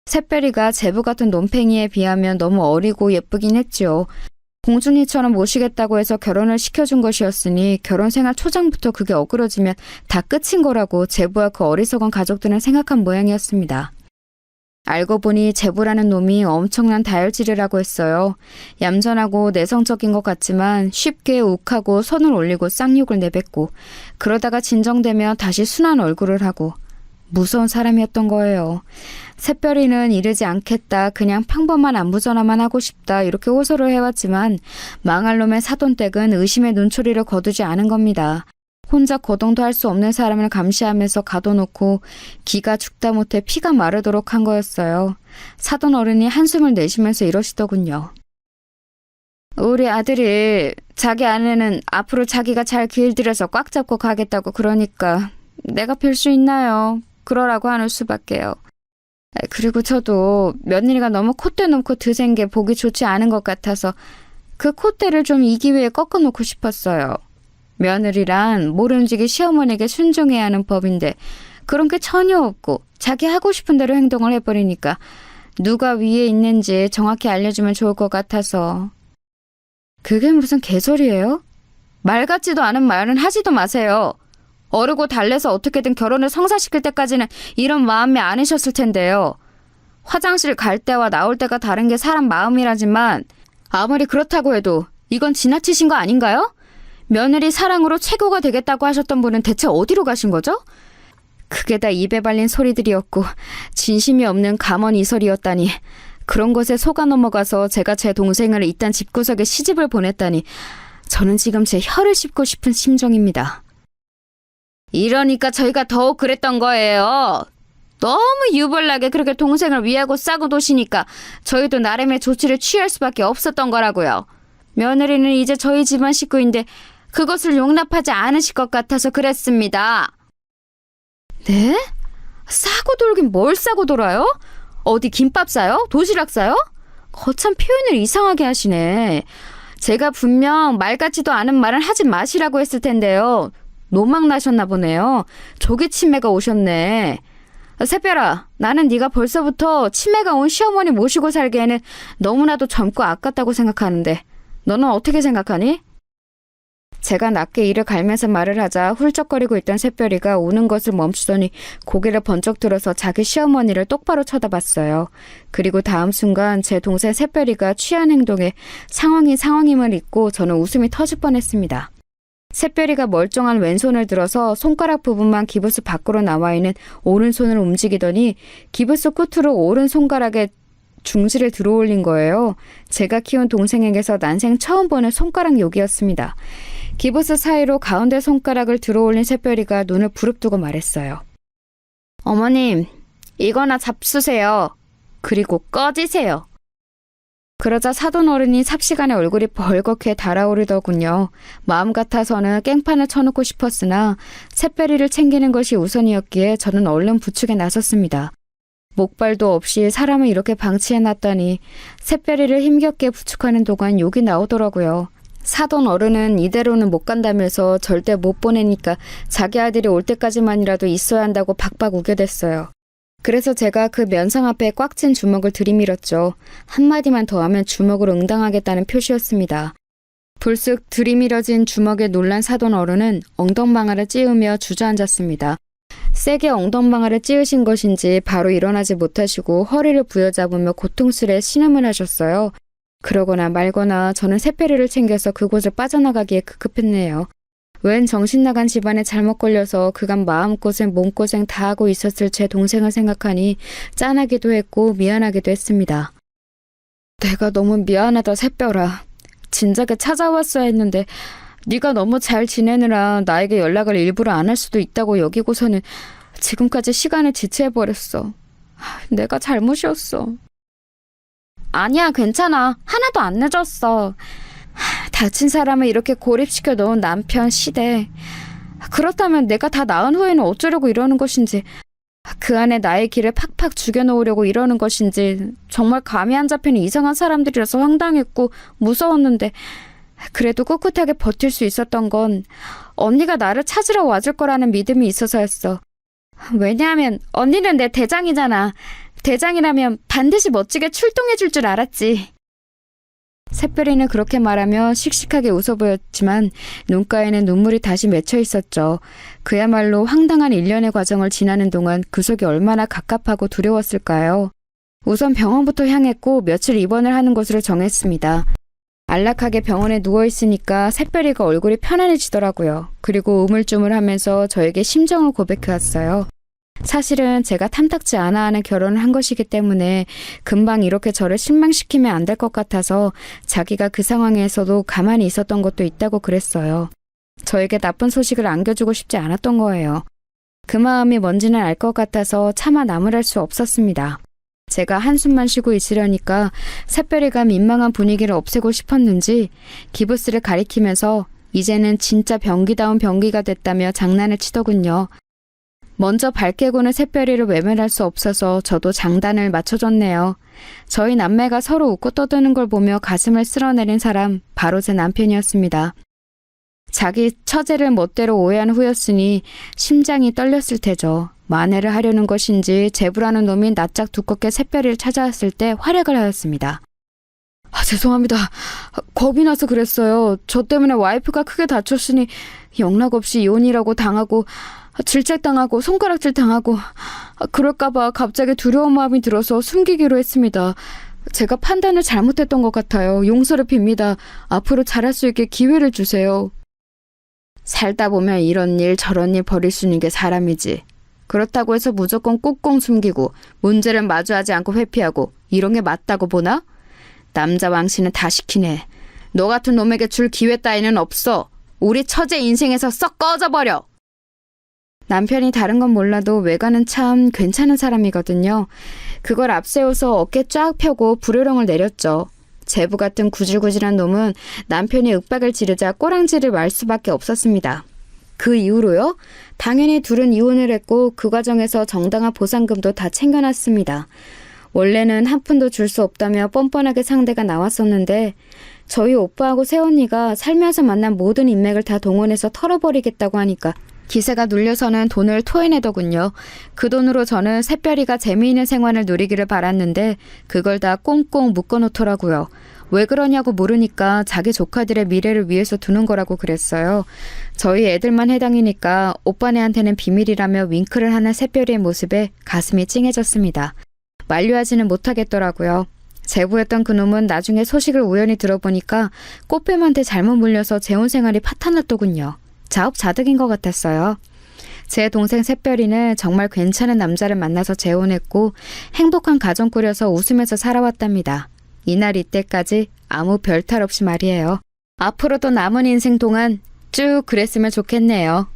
S3: 샛별이가 제부 같은 논팽이에 비하면 너무 어리고 예쁘긴 했지요. 공주니처럼 모시겠다고 해서 결혼을 시켜준 것이었으니 결혼 생활 초장부터 그게 어그러지면 다 끝인 거라고 제부와 그 어리석은 가족들은 생각한 모양이었습니다. 알고 보니 제부라는 놈이 엄청난 다혈질이라고 했어요. 얌전하고 내성적인 것 같지만 쉽게 욱하고 손을 올리고 쌍욕을 내뱉고 그러다가 진정되면 다시 순한 얼굴을 하고 무서운 사람이었던 거예요. 샛별이는 이르지 않겠다. 그냥 평범한 안부전화만 하고 싶다. 이렇게 호소를 해왔지만 망할 놈의 사돈댁은 의심의 눈초리를 거두지 않은 겁니다. 혼자 거동도 할 수 없는 사람을 감시하면서 가둬놓고 기가 죽다 못해 피가 마르도록 한 거였어요. 사돈 어른이 한숨을 내쉬면서 이러시더군요. 우리 아들이 자기 아내는 앞으로 자기가 잘 길들여서 꽉 잡고 가겠다고 그러니까 내가 별 수 있나요? 그러라고 하는 수밖에요. 그리고 저도 며느리가 너무 콧대 놓고 드센 게 보기 좋지 않은 것 같아서 그 콧대를 좀 이 기회에 꺾어놓고 싶었어요. 며느리란 모름지기 시어머니에게 순종해야 하는 법인데 그런 게 전혀 없고 자기 하고 싶은 대로 행동을 해버리니까 누가 위에 있는지 정확히 알려주면 좋을 것 같아서. 그게 무슨 개소리예요? 말 같지도 않은 말은 하지도 마세요. 어르고 달래서 어떻게든 결혼을 성사시킬 때까지는 이런 마음이 아니셨을 텐데요. 화장실 갈 때와 나올 때가 다른 게 사람 마음이라지만 아무리 그렇다고 해도 이건 지나치신 거 아닌가요? 며느리 사랑으로 최고가 되겠다고 하셨던 분은 대체 어디로 가신 거죠? 그게 다 입에 발린 소리들이었고 진심이 없는 감언이설이었다니. 그런 것에 속아 넘어가서 제가 제 동생을 이딴 집구석에 시집을 보냈다니 저는 지금 제 혀를 씹고 싶은 심정입니다. 이러니까 저희가 더욱 그랬던 거예요. 너무 유별나게 그렇게 동생을 위하고 싸고 도시니까 저희도 나름의 조치를 취할 수밖에 없었던 거라고요. 며느리는 이제 저희 집안 식구인데 그것을 용납하지 않으실 것 같아서 그랬습니다. 네? 싸고 돌긴 뭘 싸고 돌아요? 어디 김밥 싸요? 도시락 싸요? 거참 표현을 이상하게 하시네. 제가 분명 말 같지도 않은 말은 하지 마시라고 했을 텐데요. 노망 나셨나 보네요. 조기 치매가 오셨네. 새별아, 나는 네가 벌써부터 치매가 온 시어머니 모시고 살기에는 너무나도 젊고 아깝다고 생각하는데 너는 어떻게 생각하니? 제가 낮게 이를 갈면서 말을 하자 훌쩍거리고 있던 새별이가 우는 것을 멈추더니 고개를 번쩍 들어서 자기 시어머니를 똑바로 쳐다봤어요. 그리고 다음 순간 제 동생 새별이가 취한 행동에 상황이 상황임을 잊고 저는 웃음이 터질 뻔했습니다. 새별이가 멀쩡한 왼손을 들어서 손가락 부분만 기부스 밖으로 나와 있는 오른손을 움직이더니 기부스 끝으로 오른 손가락에 중지를 들어올린 거예요. 제가 키운 동생에게서 난생 처음 보는 손가락 욕이었습니다. 기부스 사이로 가운데 손가락을 들어올린 새별이가 눈을 부릅뜨고 말했어요. 어머님, 이거나 잡수세요. 그리고 꺼지세요. 그러자 사돈 어른이 삽시간에 얼굴이 벌겋게 달아오르더군요. 마음 같아서는 깽판을 쳐놓고 싶었으나 새별이를 챙기는 것이 우선이었기에 저는 얼른 부축에 나섰습니다. 목발도 없이 사람을 이렇게 방치해놨다니 새별이를 힘겹게 부축하는 동안 욕이 나오더라고요. 사돈 어른은 이대로는 못 간다면서 절대 못 보내니까 자기 아들이 올 때까지만이라도 있어야 한다고 박박 우겨댔어요. 그래서 제가 그 면상 앞에 꽉 쥔 주먹을 들이밀었죠. 한마디만 더 하면 주먹으로 응당하겠다는 표시였습니다. 불쑥 들이밀어진 주먹에 놀란 사돈 어른은 엉덩방아를 찌우며 주저앉았습니다. 세게 엉덩방아를 찌으신 것인지 바로 일어나지 못하시고 허리를 부여잡으며 고통스레 신음을 하셨어요. 그러거나 말거나 저는 새별이를 챙겨서 그곳을 빠져나가기에 급급했네요. 웬 정신나간 집안에 잘못 걸려서 그간 마음고생 몸고생 다 하고 있었을 제 동생을 생각하니 짠하기도 했고 미안하기도 했습니다. 내가 너무 미안하다 새별아. 진작에 찾아왔어야 했는데 네가 너무 잘 지내느라 나에게 연락을 일부러 안 할 수도 있다고 여기고서는 지금까지 시간을 지체해버렸어. 내가 잘못이었어. 아니야, 괜찮아. 하나도 안 늦었어. 다친 사람을 이렇게 고립시켜 놓은 남편 시대. 그렇다면 내가 다 나은 후에는 어쩌려고 이러는 것인지, 그 안에 나의 길을 팍팍 죽여놓으려고 이러는 것인지 정말 감이 안 잡히는 이상한 사람들이라서 황당했고 무서웠는데 그래도 꿋꿋하게 버틸 수 있었던 건 언니가 나를 찾으러 와줄 거라는 믿음이 있어서였어. 왜냐하면 언니는 내 대장이잖아. 대장이라면 반드시 멋지게 출동해 줄 줄 알았지. 새별이는 그렇게 말하며 씩씩하게 웃어 보였지만 눈가에는 눈물이 다시 맺혀 있었죠. 그야말로 황당한 일련의 과정을 지나는 동안 그 속이 얼마나 갑갑하고 두려웠을까요? 우선 병원부터 향했고 며칠 입원을 하는 것으로 정했습니다. 안락하게 병원에 누워있으니까 새별이가 얼굴이 편안해지더라고요. 그리고 우물쭈물하면서 저에게 심정을 고백해왔어요. 사실은 제가 탐탁지 않아 하는 결혼을 한 것이기 때문에 금방 이렇게 저를 실망시키면 안 될 것 같아서 자기가 그 상황에서도 가만히 있었던 것도 있다고 그랬어요. 저에게 나쁜 소식을 안겨주고 싶지 않았던 거예요. 그 마음이 뭔지는 알 것 같아서 차마 나무랄 수 없었습니다. 제가 한숨만 쉬고 있으려니까 샛별이가 민망한 분위기를 없애고 싶었는지 기부스를 가리키면서 이제는 진짜 병기다운 병기가 됐다며 장난을 치더군요. 먼저 밝게 구는 샛별이를 외면할 수 없어서 저도 장단을 맞춰줬네요. 저희 남매가 서로 웃고 떠드는 걸 보며 가슴을 쓸어내린 사람 바로 제 남편이었습니다. 자기 처제를 멋대로 오해한 후였으니 심장이 떨렸을 테죠. 만회를 하려는 것인지 제부라는 놈이 낯짝 두껍게 샛별이를 찾아왔을 때 활약을 하였습니다. 죄송합니다. 겁이 나서 그랬어요. 저 때문에 와이프가 크게 다쳤으니 영락없이 이혼이라고 당하고 질책당하고 손가락질 당하고 그럴까봐 갑자기 두려운 마음이 들어서 숨기기로 했습니다. 제가 판단을 잘못했던 것 같아요. 용서를 빕니다. 앞으로 잘할 수 있게 기회를 주세요. 살다 보면 이런 일 저런 일 벌일 수 있는 게 사람이지. 그렇다고 해서 무조건 꽁꽁 숨기고 문제를 마주하지 않고 회피하고 이런 게 맞다고 보나? 남자 왕씨는 다 시키네. 너 같은 놈에게 줄 기회 따위는 없어. 우리 처제 인생에서 썩 꺼져버려. 남편이 다른 건 몰라도 외관은 참 괜찮은 사람이거든요. 그걸 앞세워서 어깨 쫙 펴고 불효령을 내렸죠. 제부 같은 구질구질한 놈은 남편이 윽박을 지르자 꼬랑지를 말 수밖에 없었습니다. 그 이후로요? 당연히 둘은 이혼을 했고 그 과정에서 정당한 보상금도 다 챙겨놨습니다. 원래는 한 푼도 줄 수 없다며 뻔뻔하게 상대가 나왔었는데 저희 오빠하고 새언니가 살면서 만난 모든 인맥을 다 동원해서 털어버리겠다고 하니까 기세가 눌려서는 돈을 토해내더군요. 그 돈으로 저는 샛별이가 재미있는 생활을 누리기를 바랐는데 그걸 다 꽁꽁 묶어놓더라고요. 왜 그러냐고 물으니까 자기 조카들의 미래를 위해서 두는 거라고 그랬어요. 저희 애들만 해당이니까 오빠네한테는 비밀이라며 윙크를 하는 샛별이의 모습에 가슴이 찡해졌습니다. 만류하지는 못하겠더라고요. 제부였던 그놈은 나중에 소식을 우연히 들어보니까 꽃뱀한테 잘못 물려서 재혼 생활이 파탄났더군요. 자업자득인 것 같았어요. 제 동생 샛별이는 정말 괜찮은 남자를 만나서 재혼했고 행복한 가정 꾸려서 웃으면서 살아왔답니다. 이날 이때까지 아무 별탈 없이 말이에요. 앞으로도 남은 인생 동안 쭉 그랬으면 좋겠네요.